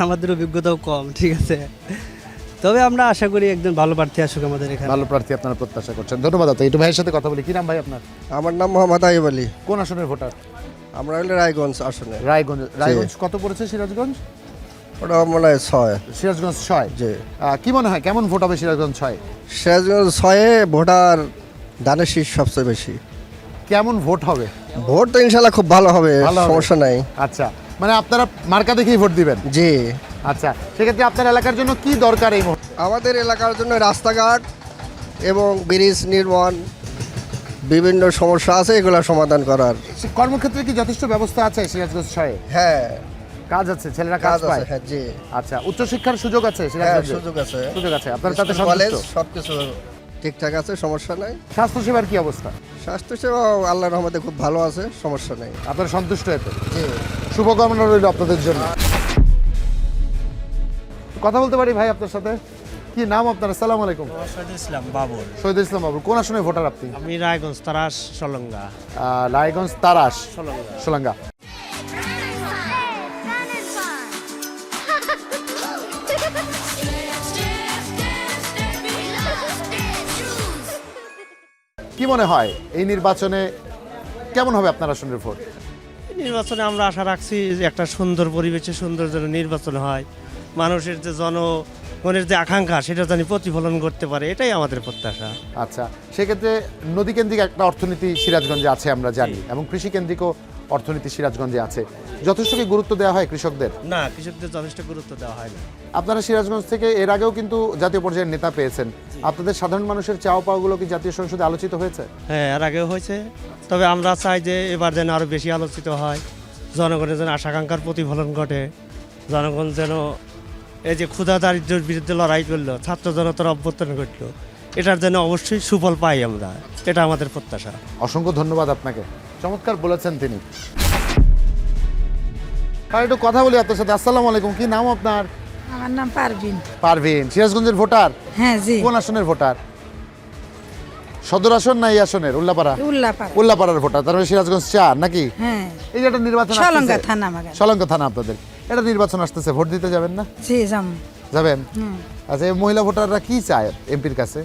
আমাদের অভিজ্ঞতাও কম, ঠিক আছে। তবে আমরা আশা করি একজন ভালো প্রার্থী আসুক আমাদের এখানে। ভালো প্রার্থী আপনারা প্রত্যাশা করছেন। ধন্যবাদ আপনাকে। একটু ভাইয়ের সাথে কথা বলি। কি নাম ভাই আপনার? আমার নাম মোহাম্মদ আইব আলী। কোন আসনের ভোটার? আমরা হলে রায়গঞ্জ আসনে। রায়গঞ্জ কত পড়েছে সিরাজগঞ্জ? ওটা মনে হয় 6। সিরাজগঞ্জ 6। জি। কি মনে হয় কেমন ভোট হবে সিরাজগঞ্জ 6? সিরাজগঞ্জ 6-এ ভোটার ধানের শীষ সবচেয়ে বেশি। কেমন ভোট হবে? ভোট তো ইনশাল্লাহ খুব ভালো হবে, সমস্যা নাই। আচ্ছা, মানে আপনারা মার্কা দেখেই ভোট দিবেন? জি। আচ্ছা, সেক্ষেত্রে আপনার এলাকার জন্য কি দরকার এই মুহূর্তে? আমাদের এলাকার জন্য রাস্তাঘাট এবং ব্রিজ নির্মাণ, বিভিন্ন সমস্যা আছে, এগুলো সমাধান করার। কর্মক্ষেত্রে কি যথেষ্ট ব্যবস্থা আছে সিরাজগঞ্জ 6-এ? হ্যাঁ, কাজ আছে, ছেলেরা কাজ পায়? হ্যাঁ, জি। আচ্ছা, উচ্চশিক্ষার সুযোগ আছে হ্যাঁ, সিরাজগঞ্জে? সুযোগ আছে। সুযোগ আছে, আপনার তাতে কলেজ সন্তুষ্ট? সবকিছু ঠিকঠাক আছে, সমস্যা নাই। স্বাস্থ্যসেবার কি অবস্থা? স্বাস্থ্যসেবা আল্লাহর রহমতে খুব ভালো আছে, সমস্যা নেই। আপনার সন্তুষ্ট এতে? জি। শুভকামনা রইল আপনাদের জন্য। কথা বলতে পারি ভাই আপনার সাথে? কি নাম আপনার? আসসালামু আলাইকুম। শহীদুল ইসলাম বাবুল। শহীদুল ইসলাম বাবু, কোন আসনে ভোটার আপনি? আমি রায়গঞ্জ তারাস সলঙ্গা। রায়গঞ্জ তারাস সোলাঙ্গা। কি মনে হয় এই নির্বাচনে কেমন হবে আপনার আসনের ভোট? নির্বাচনে আমরা আশা রাখছি যে একটা সুন্দর পরিবেশে সুন্দর যেন নির্বাচন হয়, মানুষের যে জনগণের যে আকাঙ্ক্ষা সেটা জানি প্রতিফলন করতে পারে, এটাই আমাদের প্রত্যাশা। আচ্ছা, সেক্ষেত্রে নদীকেন্দ্রিক একটা অর্থনীতি সিরাজগঞ্জে আছে আমরা জানি, এবং কৃষিকেন্দ্রিকও অর্থনীতি সিরাজগঞ্জে আছে। যথেষ্ট কি গুরুত্ব দেওয়া হয় কৃষকদের? না, কৃষকদের যথেষ্ট গুরুত্ব দেওয়া হয় না। আপনারা সিরাজগঞ্জ থেকে এর আগেও কিন্তু জাতীয় পর্যায়ের নেতা পেয়েছেন, আপনাদের সাধারণ মানুষের চাওয়া পাওয়াগুলো কি জাতীয় সংসদে আলোচিত হয়েছে? হ্যাঁ, এর আগেও হয়েছে, তবে আমরা চাই যে এবার যেন আরও বেশি আলোচিত হয়, জনগণের যেন আশাকাঙ্ক্ষার প্রতিফলন ঘটে, জনগণ যেন এই যে ক্ষুধা দারিদ্র্যের বিরুদ্ধে লড়াই করলো, ছাত্র জনতার অভ্যর্থন ঘটলো, এটার জন্য অবশ্যই সুফল পাই আমরা, এটা আমাদের প্রত্যাশা। অসংখ্য ধন্যবাদ আপনাকে, চমৎকার বলেছেন তিনি। আর একটু কথা বলি আপনার সাথে। আসসালামু আলাইকুম, কি নাম আপনার? আমার নাম পারভিন। পারভিন, সিরাজগঞ্জের ভোটার? হ্যাঁ, জি। কোন আসনের ভোটার? সদর আসন না এই আসনের? উল্লাপাড়া। উল্লাপাড়ার ভোটার, তার মানে সিরাজগঞ্জ 4 নাকি? হ্যাঁ। এই যে একটা নির্বাচন সলঙ্গা থানা মাগার। সলঙ্গা থানা আপনাদের। এটা নির্বাচন আসতেছে, ভোট দিতে যাবেন না? জি, যাবেন। আচ্ছা, এই মহিলা ভোটাররা কি চায় এমপির কাছে?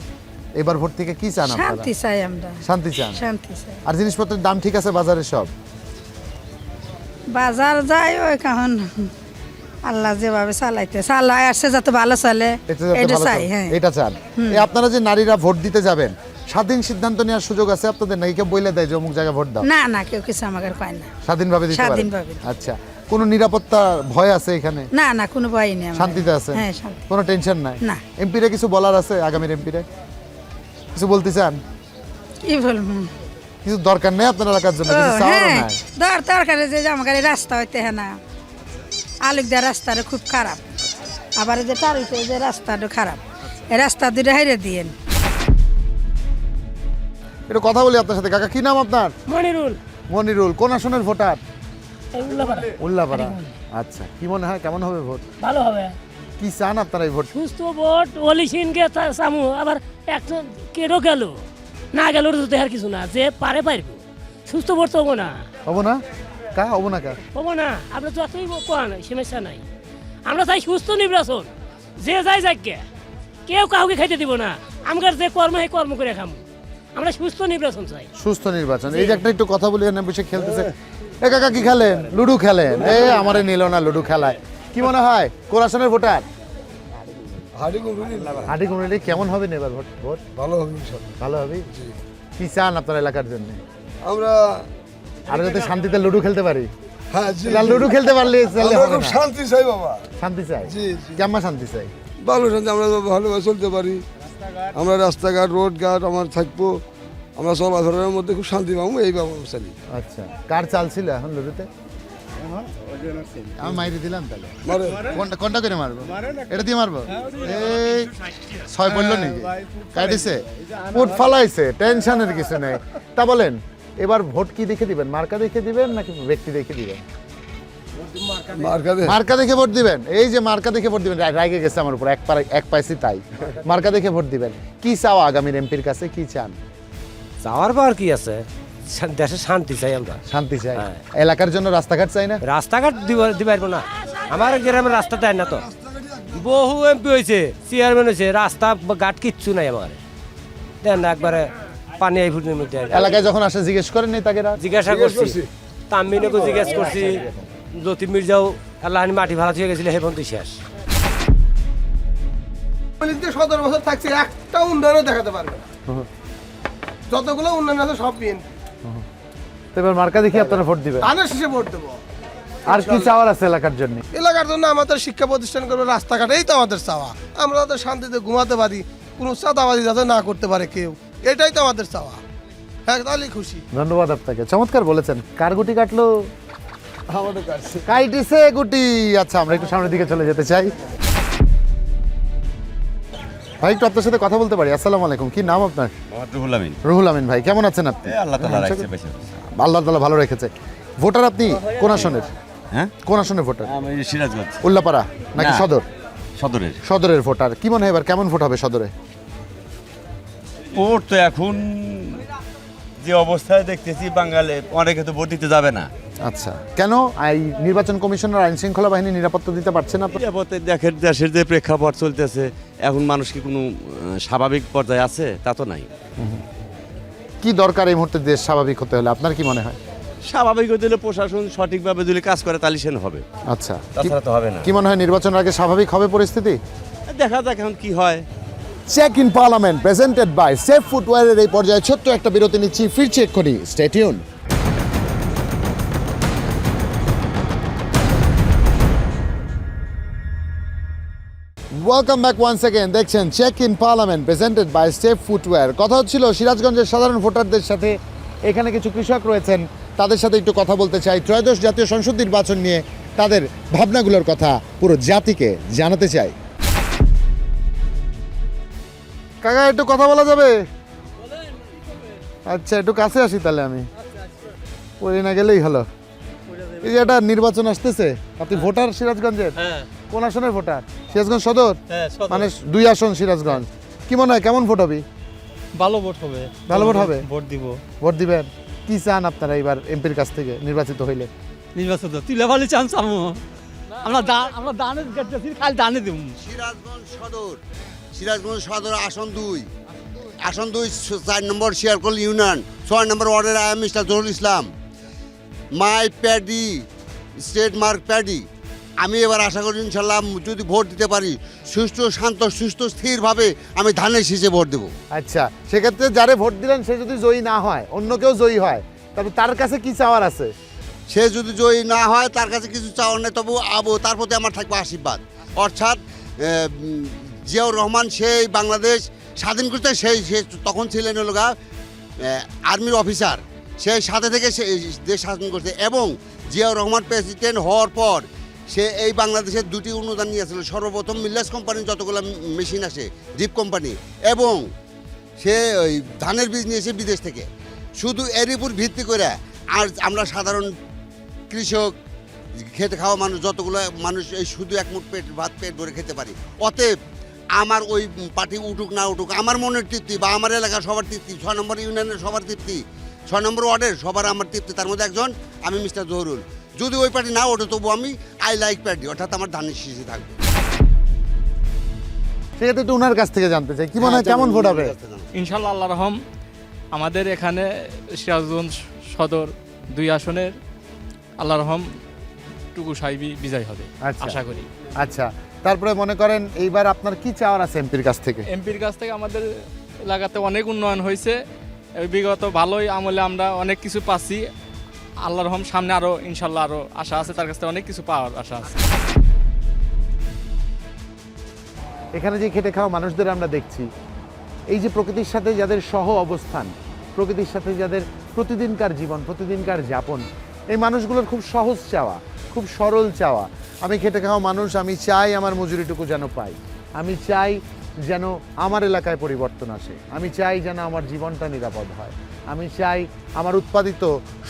এবার ভোট থেকে কি চান আপনারা? শান্তি চাই আমরা। শান্তি চান? শান্তি চাই। আর জিনিসপত্রের দাম ঠিক আছে বাজারে সব? বাজার যায় ওই কারণ আল্লাহ যেভাবে চালাই আসছে যাতে ভালো চলে, এটা চাই। হ্যাঁ, এটা চান। এই আপনারা যে নারীরা ভোট দিতে যাবেন, স্বাধীন সিদ্ধান্ত নেওয়ার সুযোগ আছে আপনাদের, নাকি কেউ বলে দেয় যে অমুক জায়গায় ভোট দাও? না না, কেউ কিছু আমাকে কয় না, স্বাধীনভাবে দিতে পারেন? স্বাধীনভাবে। আচ্ছা, কোনো নিরাপত্তা ভয় আছে এখানে? না না, কোনো ভয় নেই। শান্তিতে আছে? হ্যাঁ, শান্তি। কোনো টেনশন নাই? না। এমপিরে কিছু বলার আছে? আগামীর এমপিরে কিছু বলতে চান? কি বলবো, কিছু দরকার নেই আপনার এলাকার জন্য? কিছু চাওয়ারও নাই? দরকারে যে আমার রাস্তা হইতে হ্যাঁ না, আলুক দেওয়ার রাস্তাটা খুব খারাপ, আবার যে টারিতে যে রাস্তাটা খারাপ, এই রাস্তা দুটো হাইরে দিয়েন। একটু কথা বলি আপনার সাথে। কাকা, কি নাম আপনার? মনিরুল। মনিরুল, কোন আসনের ভোটার? উল্লাপাড়া। উল্লাপাড়া। আচ্ছা, কি মনে হয় কেমন হবে ভোট? ভালো হবে। কি চান আপনারা এই ভোট? সুস্থ ভোট, অলিসিনকে চামু, আবার একজন কেডো গেল না গেল তো আর কিছু না, যে পারে পারবো। সুস্থ ভোট তো হবো না। হবো না? কা হবো না? কা হবো না, আমরা যতই কোয়া নাই, সমস্যা নাই। আমরা চাই সুস্থ নির্বাচন, যে যাই যাকে কেউ কাউকে খাইতে দিব না, আমার যে কর্ম সেই কর্ম করে খামু। আমরা সুস্থ নির্বাচন চাই। সুস্থ নির্বাচন। এই যে একটা একটু কথা বলি, এখানে বসে খেলতেছে। এ কাকা, কি খেলেন? লুডু খেলেন? এ আমারে নিল না লুডু খেলায়। কি মনে হয় কোন আসনের ভোটার? হাটিকুমড়ি। কেমন হবে না এবার ভোট? ভোট ভালো হবে ইনশাআল্লাহ। ভালো হবে। কি চান আপনার এলাকার জন্য? আমরা আর যাতে শান্তিতে লুডু খেলতে পারি। হ্যাঁ, জি। লুডু খেলতে পারলে খুব শান্তি চাই বাবা। শান্তি চাই? জি। কেমন শান্তি চাই? ভালো শান্তি, আমরা ভালোভাবে চলতে পারি, আমরা রাস্তাঘাট রোড ঘাট আমার থাকবো, আমরা চলাফেরার মধ্যে খুব শান্তি পাবো, এই পাবো চালি। আচ্ছা, কার চাল ছিল এখন লুডুতে? আমি মাইরে দিলাম তাহলে। কোনটা করে মারবো? এটা দিয়ে মারবো? এই 6 পড়লো নাকি? কাটিছে, পুট ফালাইছে, টেনশনের কিছু নেই। তা বলেন, এবার ভোট কি দেখে দিবেন? মার্কা দেখে দিবেন নাকি ব্যক্তি দেখে দিবেন? মার্কা দেখে ভোট দিবেন। এই যে মার্কা দেখে ভোট দিবেন, রাগে গেছে আমার উপর, এক পাইছি তাই। মার্কা দেখে ভোট দিবেন। কি চাও আগামীর এমপির কাছে? কি চান? চাওয়ার পর কি আছে, দেশে শান্তি চাই আমরা। শান্তি চাই। এলাকার জন্য রাস্তাঘাট চাই না? রাস্তাঘাট দিবার না, আমার গ্রামের রাস্তা দেয় না তো। বহু এমপি হয়েছে, চেয়ারম্যান হয়েছে, রাস্তা ঘাট কিচ্ছু নাই আমার। দেন না একবারে পানি এই ফুটের মধ্যে। এলাকায় যখন আসে জিজ্ঞেস করেননি তাকে? জিজ্ঞাসা করছি, তামিনকে জিজ্ঞেস করছি, লতিফ মির্জাও আল্লাহ মাটি ভাড়া থেকে গেছিল, হে পর্যন্ত শেষ। 17 বছর থাকছে, একটা উন্নয়নও দেখাতে পারবে না। যতগুলো উন্নয়ন আছে সব বিএনপি। তো এবার মার্কা দেখি আপনারা ভোট দিবেন? ধানের শেষে ভোট দেবো। আর কি চাওয়ার আছে এলাকার জন্য? এলাকার জন্য আমাদের শিক্ষা প্রতিষ্ঠান করবে, রাস্তাঘাট, এই তো আমাদের চাওয়া। আমরা যাতে শান্তিতে ঘুমাতে পারি, কোনো চাঁদাবাজি যাতে না করতে পারে কেউ, এটাই তো আমাদের চাওয়া। হ্যাঁ, তাহলেই খুশি। ধন্যবাদ আপনাকে, চমৎকার বলেছেন। কার গুটি কাটলো? আমাদের কাছে কাইটিছে গুটি। আচ্ছা, আমরা একটু সামনের দিকে চলে যেতে চাই। ভাই, একটু আপনার সাথে কথা বলতে পারি? আসসালামু আলাইকুম, কি নাম আপনার? রুহুল আমিন। রুহুল আমিন ভাই, কেমন আছেন আপনি? আল্লাহ তাআলা রাখছে বেশি। আল্লাহ তাআলা ভালো রেখেছে। ভোটার আপনি কোন আসনের? হ্যাঁ, কোন আসনের ভোটার? আমি সিরাজগঞ্জ। উল্লাপাড়া নাকি সদর? সদরের। সদরের ভোটার। কি মনে হয় এবার কেমন ভোট হবে সদরে? ভোট তো এখন যে অবস্থায় দেখতেছি, বাঙালি অনেকে তো ভোট দিতে যাবে না। আচ্ছা, কেন? এই নির্বাচন কমিশনার আইন শৃঙ্খলা বাহিনী নিরাপত্তা দিতে পারছে না? নিরাপত্তা দেখেন, দেশের যে প্রেক্ষাপট চলতেছে এখন, মানুষ কি কোনো স্বাভাবিক পর্যায়ে আছে? তা তো নাই। কি দরকার এই মুহূর্তে দেশ স্বাভাবিক হতে হলে, আপনার কি মনে হয়? স্বাভাবিক হতে হলে প্রশাসন সঠিকভাবে যদি কাজ করে তাহলে সেন হবে। আচ্ছা, তাছাড়া তো হবে না। কি মনে হয় নির্বাচনের আগে স্বাভাবিক হবে পরিস্থিতি? দেখা যাক এখন কি হয়। Check in parliament presented by Safe ফুটওয়্যারের এই পর্যায়ে ছোট্ট একটা বিরতি নিচ্ছি, ফিরছি এক্ষুনি, stay tune. Welcome back once again. দেখছেন check in parliament presented by Safe Footwear. কথা হচ্ছিল সিরাজগঞ্জের সাধারণ ভোটারদের সাথে। এখানে কিছু কৃষক রয়েছেন, তাদের সাথে একটু কথা বলতে চাই। ত্রয়োদশ জাতীয় সংসদ নির্বাচন নিয়ে তাদের ভাবনাগুলোর কথা পুরো জাতিকে জানাতে চাই। কাকা, একটু কথা বলা যাবে? আচ্ছা, একটু কাছে আসি তাহলে। আমি পড়ে না গেলেই হলো। এই যে একটা নির্বাচন আসতেছে, আপনি ভোটার সিরাজগঞ্জের? কোন আসনের ভোটার? সিরাজগঞ্জ সদর? মানে 2 আসন সিরাজগঞ্জ। কি মনে হয় কেমন ভোট হবে? ভালো ভোট হবে। ভালো ভোট হবে? ভোট দিব। ভোট দিবেন? কি চান আপনারা এবার এমপির কাছ থেকে নির্বাচিত হইলে? নির্বাচন তুলে ভালো চান্স আমো। আমরা দানে গেছি, খালি দানে দিব। সিরাজগঞ্জ সদর আসন 2, আসন 2, 4 নম্বর শেয়ারকল ইউনিয়ন, 6 নম্বর ওয়ার্ডের I am mister Zahurul Islam, my paddy, state mark paddy. আমি এবার আশা করি ইনশাল্লাহ যদি ভোট দিতে পারি, সুষ্ঠু, শান্ত, সুস্থ, স্থিরভাবে আমি ধানের শীষে ভোট দেবো। আচ্ছা, সেক্ষেত্রে যারে ভোট দিলেন সে যদি জয়ী না হয়, অন্য কেউ জয়ী হয়, তবে তার কাছে কি চাওয়ার আছে? সে যদি জয়ী না হয় তার কাছে কিছু চাওয়ার নেই, তবু তার প্রতি আমার থাকবে আশীর্বাদ। অর্থাৎ জিয়াউর রহমান সেই বাংলাদেশ স্বাধীন করতে, সে তখন ছিলেন হলো আর্মির অফিসার, সেই সাথে থেকে সে দেশ শাসন করতে। এবং জিয়াউর রহমান প্রেসিডেন্ট হওয়ার পর সে এই বাংলাদেশের 2টি অনুদান নিয়েছিল। সর্বপ্রথম মিল্লাস কোম্পানির যতগুলো মেশিন আসে, জিপ কোম্পানি, এবং সে ওই ধানের বীজ নিয়েছে বিদেশ থেকে। শুধু এর উপর ভিত্তি করে আর আমরা সাধারণ কৃষক, খেতে খাওয়া মানুষ, যতগুলো মানুষ এই শুধু এক মুঠ ভাত পেট ভরে খেতে পারি। অতএব আমার ওই পার্টি উঠুক না উঠুক, আমার মনের তৃপ্তি বা আমার এলাকার সবার তৃপ্তি, 6 নম্বর ইউনিয়নের সবার তৃপ্তি, 6 নম্বর ওয়ার্ডের সবার আমার তৃপ্তি। তার মধ্যে একজন আমি মিস্টার জহুরুল। যদি ওই পার্টি না ওঠে তবু আমি আই লাইক পার্টি, অর্থাৎ আমার ধানের শীষে থাকবে। সেক্ষেত্রে একটু ওনার কাছ থেকে জানতে চাই, কি মনে হয় কেমন ভোট হবে? ইনশাল্লাহ আল্লাহ রহম, আমাদের এখানে সিরাজগঞ্জ সদর 2 আসনের আল্লাহ রহম টুকু সাহেবই বিজয় হবে আশা করি। আচ্ছা, তারপরে মনে করেন এইবার আপনার কি চাওয়ার আছে এমপির কাছ থেকে? এমপির কাছ থেকে আমাদের এলাকাতে অনেক উন্নয়ন হয়েছে, বিগত ভালোই আমলে আমরা অনেক কিছু পাচ্ছি। আল্লাহ রহম সামনে আরো ইনশাল্লাহ আরো আশা আছে, তার কাছ থেকে অনেক কিছু পাওয়ার আশা আছে। এখানে যে খেটে খাওয়া মানুষদের আমরা দেখছি, এই যে প্রকৃতির সাথে যাদের সহ অবস্থান, প্রকৃতির সাথে যাদের প্রতিদিনকার জীবন, প্রতিদিনকার যাপন, এই মানুষগুলোর খুব সহজ চাওয়া, খুব সরল চাওয়া। আমি খেটে খাওয়া মানুষ, আমি চাই আমার মজুরিটুকু যেন পাই, আমি চাই যেন আমার এলাকায় পরিবর্তন আসে, আমি চাই যেন আমার জীবনটা নিরাপদ হয়, আমি চাই আমার উৎপাদিত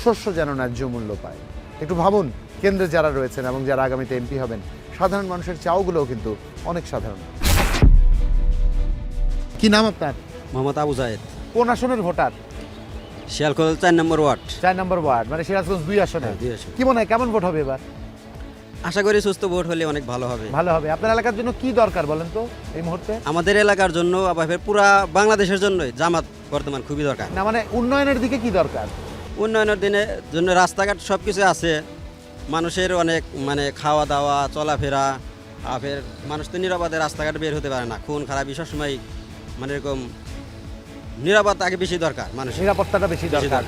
শস্য যেন ন্যায্য মূল্য পায়। একটু ভাবুন, কেন্দ্রে যারা রয়েছেন এবং যারা আগামীতে এমপি হবেন, সাধারণ মানুষের চাওগুলোও কিন্তু অনেক সাধারণ। কি নাম আপনার? মোহাম্মদ আবু জায়েদ। কোন আসনের ভোটার? শিয়ালকোল 4 নম্বর ওয়ার্ড। 4 নম্বর ওয়ার্ড, মানে সিরাজগঞ্জ 2 আসনে। কি মনে হয় কেমন ভোট হবে এবার? আশা করি সুস্থ ভোট হলে অনেক ভালো হবে। ভালো হবে। আপনার এলাকার জন্য কি দরকার বলেন তো এই মুহূর্তে? আমাদের এলাকার জন্য আবার পুরা বাংলাদেশের জন্যই জামাত বর্তমান খুবই দরকার। না মানে উন্নয়নের দিকে কি দরকার? উন্নয়নের দিনের জন্য রাস্তাঘাট সব কিছু আছে, মানুষের অনেক মানে খাওয়া দাওয়া চলাফেরা, ফের মানুষ তো নিরাপদে রাস্তাঘাট বের হতে পারে না, খুন খারাপ সবসময় মানে এরকম নিরাপত্তা আগে বেশি দরকার, মানুষ নিরাপত্তাটা বেশি দরকার।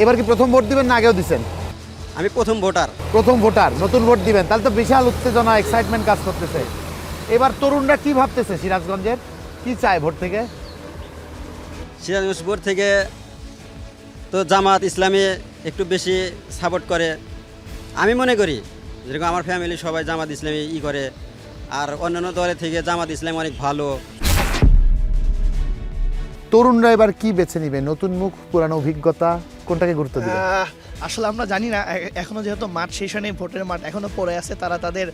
এবার কি প্রথম ভোট দিবেন না আগেও দিচ্ছেন? আমি প্রথম ভোটার। প্রথম ভোটার, নতুন ভোট দিবেন, তাহলে তো বিশাল উত্তেজনা এক্সাইটমেন্ট কাজ করতেছে। এবার তরুণরা কি ভাবতেছে সিরাজগঞ্জের, কি চায় ভোট থেকে? সিরাজগঞ্জ ভোট থেকে তো জামাত ইসলামী একটু বেশি সাপোর্ট করে আমি মনে করি, যেরকম আমার ফ্যামিলি সবাই জামাত ইসলামী করে, আর অন্যান্য দলের থেকে জামাত ইসলাম অনেক ভালো। তরুণরা এবার কি বেছে নিবে, নতুন মুখ, পুরানো অভিজ্ঞতা, কোনটাকে গুরুত্ব দিবে? আসলে আমরা জানি না, এখনো যেহেতু মাঠ শেষ হয়নি, ভোটের মাঠ এখনো পড়ে আছে, তারা তাদের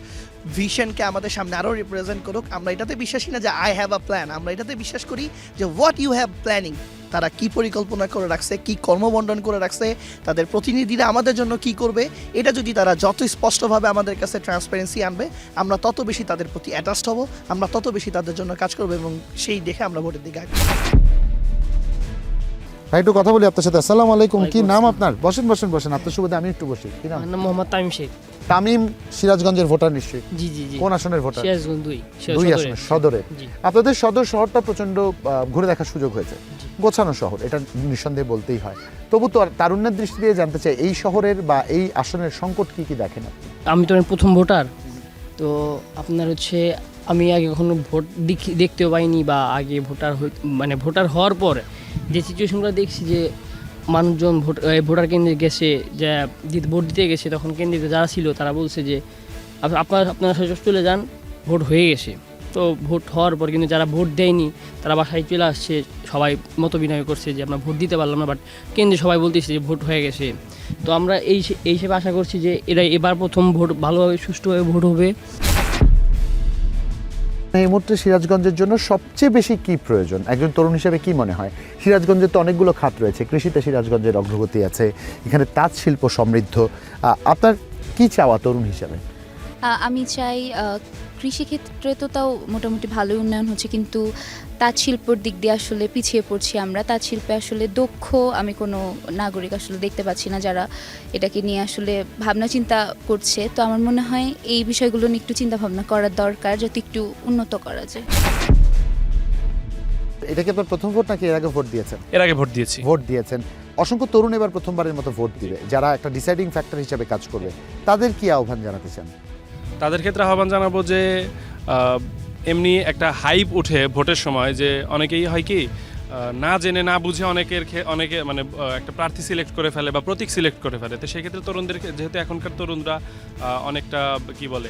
ভিশনকে আমাদের সামনে আরও রিপ্রেজেন্ট করুক। আমরা এটাতে বিশ্বাসী না যে আই হ্যাভ আ প্ল্যান, আমরা এটাতে বিশ্বাস করি যে হোয়াট ইউ হ্যাভ প্ল্যানিং, তারা কি পরিকল্পনা করে রাখছে, কি কর্মবন্টন করে রাখছে, তাদের প্রতিনিধিরা আমাদের জন্য কি করবে, এটা যদি তারা যত স্পষ্টভাবে আমাদের কাছে ট্রান্সপারেন্সি আনবে, আমরা তত বেশি তাদের প্রতি অ্যাটাচড হব, আমরা তত বেশি তাদের জন্য কাজ করবো, এবং সেই দেখে আমরা ভোটের দিকে আগে। ভাই একটু কথা বলি আপনার সাথে। আসসালামু আলাইকুম, কি নাম আপনার? বসেন বসেন বসেন, আপনার সুবিধা আমি একটু বসি। কি নাম? মোহাম্মদ তামিম শেখ। তামিম সিরাজগঞ্জের ভোটার নিশ্চয়ই? জি জি জি। কোন আসনের ভোটার? সিরাজগঞ্জ 2 আসনের সদরে। আপনাদের সদর শহরটা প্রচন্ড ঘুরে দেখার সুযোগ হয়েছে, গোছানো শহর, এটা নিঃসন্দেহে বলতেই হয়। তবু তো তারুণ্যের দৃষ্টি দিয়ে জানতে চাই এই শহরের বা এই আসনের সংকট কি কি দেখেন আপনি? আমি তো প্রথম ভোটার, তো আপনার হচ্ছে আমি আগে কখনো ভোট দেখতেও পাইনি, বা আগে মানে ভোটার হওয়ার পর যে সিচুয়েশনগুলো দেখছি, যে মানুষজন ভোটার কেন্দ্রে গেছে, যে ভোট দিতে গেছে, তখন কেন্দ্রে যারা ছিল তারা বলছে যে আপনারা চলে যান, ভোট হয়ে গেছে। তো ভোট হওয়ার পর কিন্তু যারা ভোট দেয়নি তারা বাসায় চলে আসছে, সবাই মত বিনিময় করছে যে আমরা ভোট দিতে পারলাম না, বাট কেন্দ্রে সবাই বলতেছে যে ভোট হয়ে গেছে। তো আমরা এই হিসেবে আশা করছি যে এবার প্রথম ভোট ভালোভাবে সুষ্ঠুভাবে ভোট হবে। এই মুহূর্তে সিরাজগঞ্জের জন্য সবচেয়ে বেশি কি প্রয়োজন, একজন তরুণ হিসেবে কি মনে হয়? সিরাজগঞ্জের তো অনেকগুলো খাত রয়েছে, কৃষিতে সিরাজগঞ্জের অগ্রগতি আছে, এখানে তাঁত শিল্প সমৃদ্ধ। আপনার কি চাওয়া তরুণ হিসেবে? আমি চাই কৃষিক্ষেত্রে তো তাও মোটামুটি ভালোই উন্নয়ন হচ্ছে, কিন্তু তাঁত শিল্পর দিক দিয়ে আসলে পিছিয়ে পড়ছি আমরা। তাঁত শিল্পে আসলে দক্ষ আমি কোনো নাগরিক আসলে দেখতে পাচ্ছি না যারা এটাকে নিয়ে আসলে ভাবনা চিন্তা করছে। তো আমার মনে হয় এই বিষয়গুলো নিয়ে একটু চিন্তা ভাবনা করার দরকার, যাতে একটু উন্নত করা যায়। এটা কি আপনার প্রথম ভোট নাকি এর আগে ভোট দিয়েছেন? এর আগে ভোট দিয়েছি। ভোট দিয়েছেন। অসংখ্য তরুণ এবার প্রথমবারের মতো ভোট দিবে, যারা একটা ডিসাইডিং ফ্যাক্টর হিসেবে কাজ করবে, তাদের কি আহ্বান জানাতে চান? তাদের ক্ষেত্রে আহ্বান জানাবো যে এমনি একটা হাইপ ওঠে ভোটের সময়, যে অনেকেই হয় কি না জেনে না বুঝে অনেকে মানে একটা প্রার্থী সিলেক্ট করে ফেলে বা প্রতীক সিলেক্ট করে ফেলে। তো সেক্ষেত্রে তরুণদের, যেহেতু এখনকার তরুণরা অনেকটা কি বলে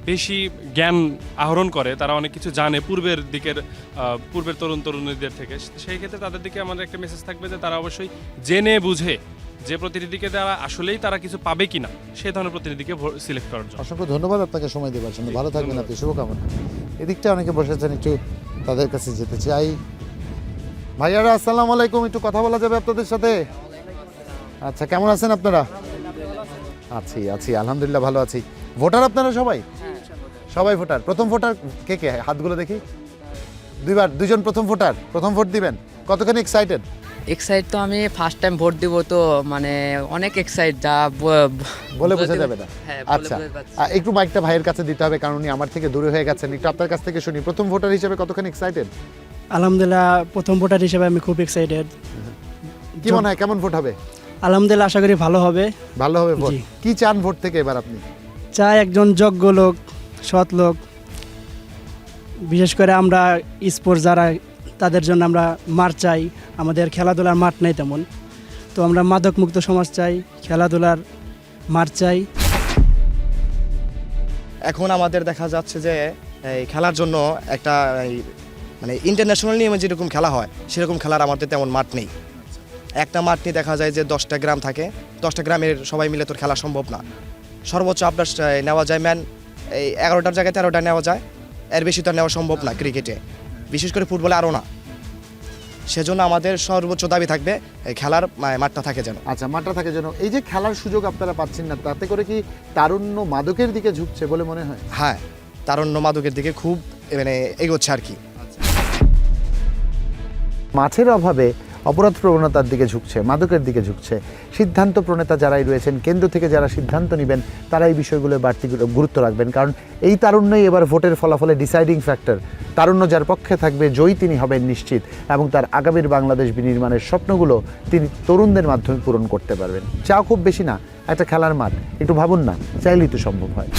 বেশি জ্ঞান আহরণ করে, তারা অনেক কিছু জানে পূর্বের তরুণীদের থেকে, সেই ক্ষেত্রে তাদের দিকে আমাদের একটা মেসেজ থাকবে যে তারা অবশ্যই জেনে বুঝে যে প্রতিনিধিকে তারা আসলেই তারা কিছু পাবে কিনা সেই ধরনের প্রতিনিধিকে সিলেক্ট করার জন্য। অসংখ্য ধন্যবাদ আপনাকে সময় দেওয়ার জন্য, ভালো থাকবেন আপনি, শুভকামনা। এদিকটা অনেকে বসেছেন, একটু তাদের কাছে যেতে চাই। ভাইয়ারা আসসালামু আলাইকুম, একটু কথা বলা যাবে আপনাদের সাথে? আচ্ছা, কেমন আছেন আপনারা? আছি আলহামদুলিল্লাহ ভালো আছি। ভোটার আপনারা সবাই? সবাই ভোটার। প্রথম ভোটার কে কে, হাতগুলো দেখি। দুজন প্রথম ভোটার, প্রথম ভোট দিবেন, কতখানি এক্সাইটেড? এক্সাইট তো আমি ফার্স্ট টাইম ভোট দিব, তো মানে অনেক এক্সাইট, যা বলে বোঝা যাবে না। আচ্ছা, একটু মাইকটা ভাইয়ের কাছে দিতে হবে, কারণ উনি আমার থেকে দূরে হয়ে গেছেন। একটু আপনার কাছ থেকে শুনি, প্রথম ভোটার হিসেবে কতখানি এক্সাইটেড? আলহামদুলিল্লাহ, প্রথম ভোটার হিসেবে আমি খুব এক্সাইটেড। কি মনে হয় কেমন ভোট হবে? আলহামদুলিল্লাহ, আশা করি ভালো হবে। ভালো হবে ভোট। কি চান ভোট থেকে এবার আপনি? চাই একজন যোগ্য লোক, সৎ লোক, বিশেষ করে আমরা স্পোর্টস যারা, তাদের জন্য আমরা মাঠ চাই। আমাদের খেলাধুলার মাঠ নেই তেমন, তো আমরা মাদকমুক্ত সমাজ চাই, খেলাধুলার মাঠ চাই। এখন আমাদের দেখা যাচ্ছে যে এই খেলার জন্য একটা মানে ইন্টারন্যাশনাল নিয়মে যেরকম খেলা হয় সেরকম খেলার আমাদের তেমন মাঠ নেই। একটা মাঠ নিয়ে দেখা যায় যে 10টা গ্রাম থাকে, 10টা গ্রামের সবাই মিলে তোর খেলা সম্ভব না। সর্বোচ্চ আপনার নেওয়া যায় এই 11টার জায়গায় 13টা নেওয়া যায়, এর বেশি তো নেওয়া সম্ভব না ক্রিকেটে, বিশেষ করে ফুটবলে আরও না। সেজন্য আমাদের সর্বোচ্চ দাবি থাকবে এই খেলার মাঠটা থাকে যেন। আচ্ছা, মাঠটা থাকে যেন। এই যে খেলার সুযোগ আপনারা পাচ্ছেন না, তাতে করে কি তারুণ্য মাদকের দিকে ঝুঁকছে বলে মনে হয়? হ্যাঁ, তারুণ্য মাদকের দিকে খুব মানে এগোচ্ছে আর কি। মাঠের অভাবে অপরাধ প্রবণতার দিকে ঝুঁকছে, মাদকের দিকে ঝুঁকছে। সিদ্ধান্ত প্রণেতা যারাই রয়েছেন, কেন্দ্র থেকে যারা সিদ্ধান্ত নেবেন, তারা এই বিষয়গুলো বাড়তি গুরুত্ব রাখবেন, কারণ এই তারুণ্যই এবার ভোটের ফলাফলে ডিসাইডিং ফ্যাক্টর। তারুণ্য যার পক্ষে থাকবে জয়ী তিনি হবেন নিশ্চিত, এবং তার আগামীর বাংলাদেশ বিনির্মাণের স্বপ্নগুলো তিনি তরুণদের মাধ্যমে পূরণ করতে পারবেন। চাও খুব বেশি না, একটা খেলার মাঠ, একটু ভাবুন না, চাইলেই তো সম্ভব হয়।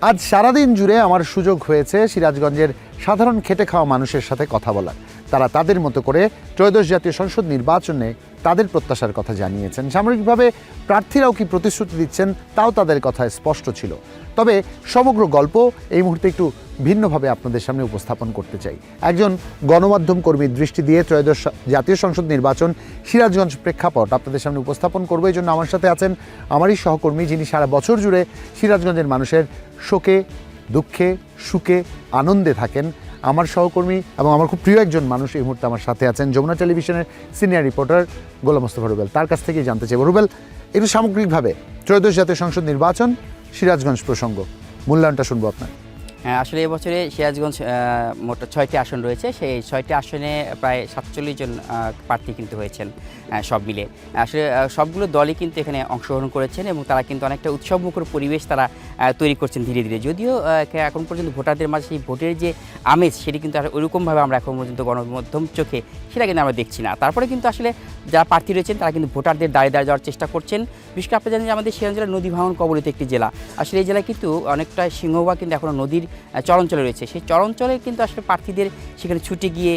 আজ সারাদিন জুড়ে আমার সুযোগ হয়েছে সিরাজগঞ্জের সাধারণ খেটে খাওয়া মানুষের সাথে কথা বলার। তারা তাদের মতো করে ত্রয়োদশ জাতীয় সংসদ নির্বাচনে তাদের প্রত্যাশার কথা জানিয়েছেন। সামগ্রিকভাবে প্রার্থীরাও কি প্রতিশ্রুতি দিচ্ছেন তাও তাদের কথায় স্পষ্ট ছিল। তবে সমগ্র গল্প এই মুহূর্তে একটু ভিন্নভাবে আপনাদের সামনে উপস্থাপন করতে চাই। একজন গণমাধ্যম কর্মীর দৃষ্টি দিয়ে ত্রয়োদশ জাতীয় সংসদ নির্বাচন সিরাজগঞ্জ প্রেক্ষাপট আপনাদের সামনে উপস্থাপন করবো। এই জন্য আমার সাথে আছেন আমারই সহকর্মী, যিনি সারা বছর জুড়ে সিরাজগঞ্জের মানুষের শোকে, দুঃখে, সুখে, আনন্দে থাকেন। আমার সহকর্মী এবং আমার খুব প্রিয় একজন মানুষ এই মুহূর্তে আমার সাথে আছেন, যমুনা টেলিভিশনের সিনিয়র রিপোর্টার গোলাম মোস্তফা রুবেল। তার কাছ থেকেই জানতে চাইব, রুবেল, একটু সামগ্রিকভাবে ত্রয়োদশ জাতীয় সংসদ নির্বাচন, সিরাজগঞ্জ প্রসঙ্গ, মূল্যায়নটা শুনবো আপনার। আসলে এবছরে সিরাজগঞ্জ মোট 6টি আসন রয়েছে। সেই 6টি আসনে প্রায় 47 জন প্রার্থী কিন্তু হয়েছেন সব মিলে। আসলে সবগুলো দলই কিন্তু এখানে অংশগ্রহণ করেছেন এবং তারা কিন্তু অনেকটা উৎসবমুখর পরিবেশ তারা তৈরি করছেন ধীরে ধীরে। যদিও এখন পর্যন্ত ভোটারদের মাঝে সেই ভোটের যে আমেজ সেটি কিন্তু আর ওইরকমভাবে আমরা এখন পর্যন্ত গণমাধ্যম চোখে সেটা কিন্তু আমরা দেখছি না। তারপরে কিন্তু আসলে যারা প্রার্থী রয়েছেন তারা কিন্তু ভোটারদের দাঁড়িয়ে দাঁড়িয়ে যাওয়ার চেষ্টা করছেন। বিশেষ করে আপনি জানেন যে আমাদের সিরাজগঞ্জ জেলা নদী ভাঙন কবলিত একটি জেলা। আসলে এই জেলায় কিন্তু অনেকটা সিংহভাগ কিন্তু এখনও নদীর চরাঞ্চলে রয়েছে। সেই চরাঞ্চলে কিন্তু আসলে প্রার্থীদের সেখানে ছুটে গিয়ে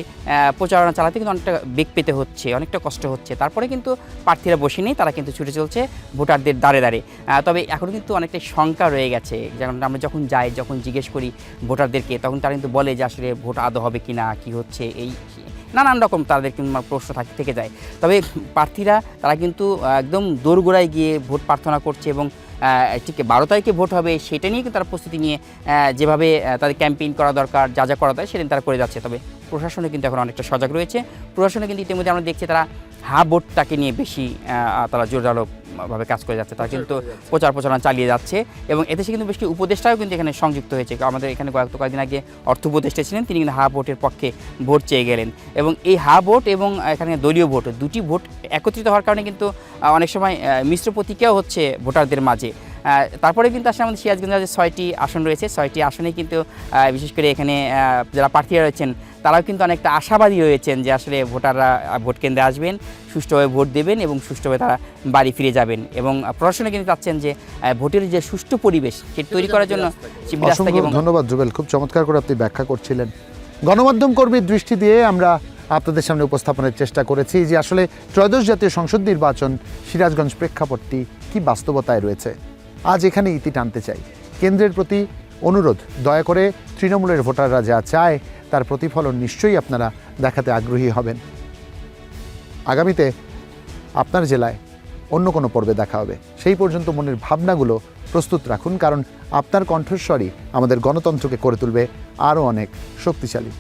প্রচারণা চালাতে কিন্তু অনেকটা বেগ পেতে হচ্ছে, অনেকটা কষ্ট হচ্ছে। তারপরে কিন্তু প্রার্থীরা বসে নেই, তারা কিন্তু ছুটে চলছে ভোটারদের দাঁড়ে দাঁড়ে। তবে এখন কিন্তু অনেকটা শঙ্কা রয়ে গেছে। যেমন আমরা যখন যাই, যখন জিজ্ঞেস করি ভোটারদেরকে, তখন তারা কিন্তু বলে যে আসলে ভোট আদৌ হবে কি না, কী হচ্ছে, এই নানান রকম তাদের কিন্তু প্রশ্ন থেকে যায়। তবে প্রার্থীরা তারা কিন্তু একদম দোরগোড়ায় গিয়ে ভোট প্রার্থনা করছে এবং ঠিক 12 তারিখে ভোট হবে সেটা নিয়ে কিন্তু তারা প্রস্তুতি নিয়ে যেভাবে তাদের ক্যাম্পেইন করা দরকার, যা যা করা দরকার সেটা তারা করে যাচ্ছে। তবে প্রশাসনে কিন্তু এখন অনেকটা সজাগ রয়েছে। প্রশাসনে কিন্তু ইতিমধ্যে আমরা দেখছি তারা ভোটটাকে নিয়ে বেশি তারা জোরালোভাবে কাজ করে যাচ্ছে। তারা কিন্তু প্রচারণা চালিয়ে যাচ্ছে এবং এদেশে কিন্তু বেশি উপদেষ্টাও কিন্তু এখানে সংযুক্ত হয়েছে। আমাদের এখানে কয়েকদিন আগে অর্থ উপদেষ্টা ছিলেন, তিনি কিন্তু ভোটের পক্ষে ভোট চেয়ে গেলেন এবং এই ভোট এবং এখানে দলীয় ভোট, দুটি ভোট একত্রিত হওয়ার কারণে কিন্তু অনেক সময় মিশ্র প্রতিক্রিয়াও হচ্ছে ভোটারদের মাঝে। তারপরে কিন্তু আসলে আমাদের সিরাজগঞ্জে 6টি আসন রয়েছে। 6টি আসনে কিন্তু বিশেষ করে এখানে যারা প্রার্থীরা রয়েছেন তারাও কিন্তু অনেকটা আশাবাদী রয়েছেন যে আসলে ভোটাররা ভোট কেন্দ্রে আসবেন, সুষ্ঠুভাবে ভোট দেবেন এবং সুষ্ঠুভাবে তারা বাড়ি ফিরে যাবেন। এবং প্রশাসনে কিন্তু চাচ্ছেন যে ভোটের যে সুষ্ঠু পরিবেশ সেটি তৈরি করার জন্য। ধন্যবাদ জুবেল, খুব চমৎকার করে আপনি ব্যাখ্যা করছিলেন। গণমাধ্যম কর্মীর দৃষ্টি দিয়ে আমরা আপনাদের সামনে উপস্থাপনের চেষ্টা করেছি যে আসলে ত্রয়োদশ জাতীয় সংসদ নির্বাচন সিরাজগঞ্জ প্রেক্ষাপটটি কি বাস্তবতায় রয়েছে। আজ এখানে ইতি টানতে চাই। কেন্দ্রের প্রতি অনুরোধ, দয়া করে তৃণমূলের ভোটাররা যা চায় তার প্রতিফলন নিশ্চয়ই আপনারা দেখাতে আগ্রহী হবেন। আগামীতে আপনার জেলায় অন্য কোনো পর্বে দেখা হবে। সেই পর্যন্ত মনের ভাবনাগুলো প্রস্তুত রাখুন, কারণ আপনার কণ্ঠস্বরই আমাদের গণতন্ত্রকে করে তুলবে আরও অনেক শক্তিশালী।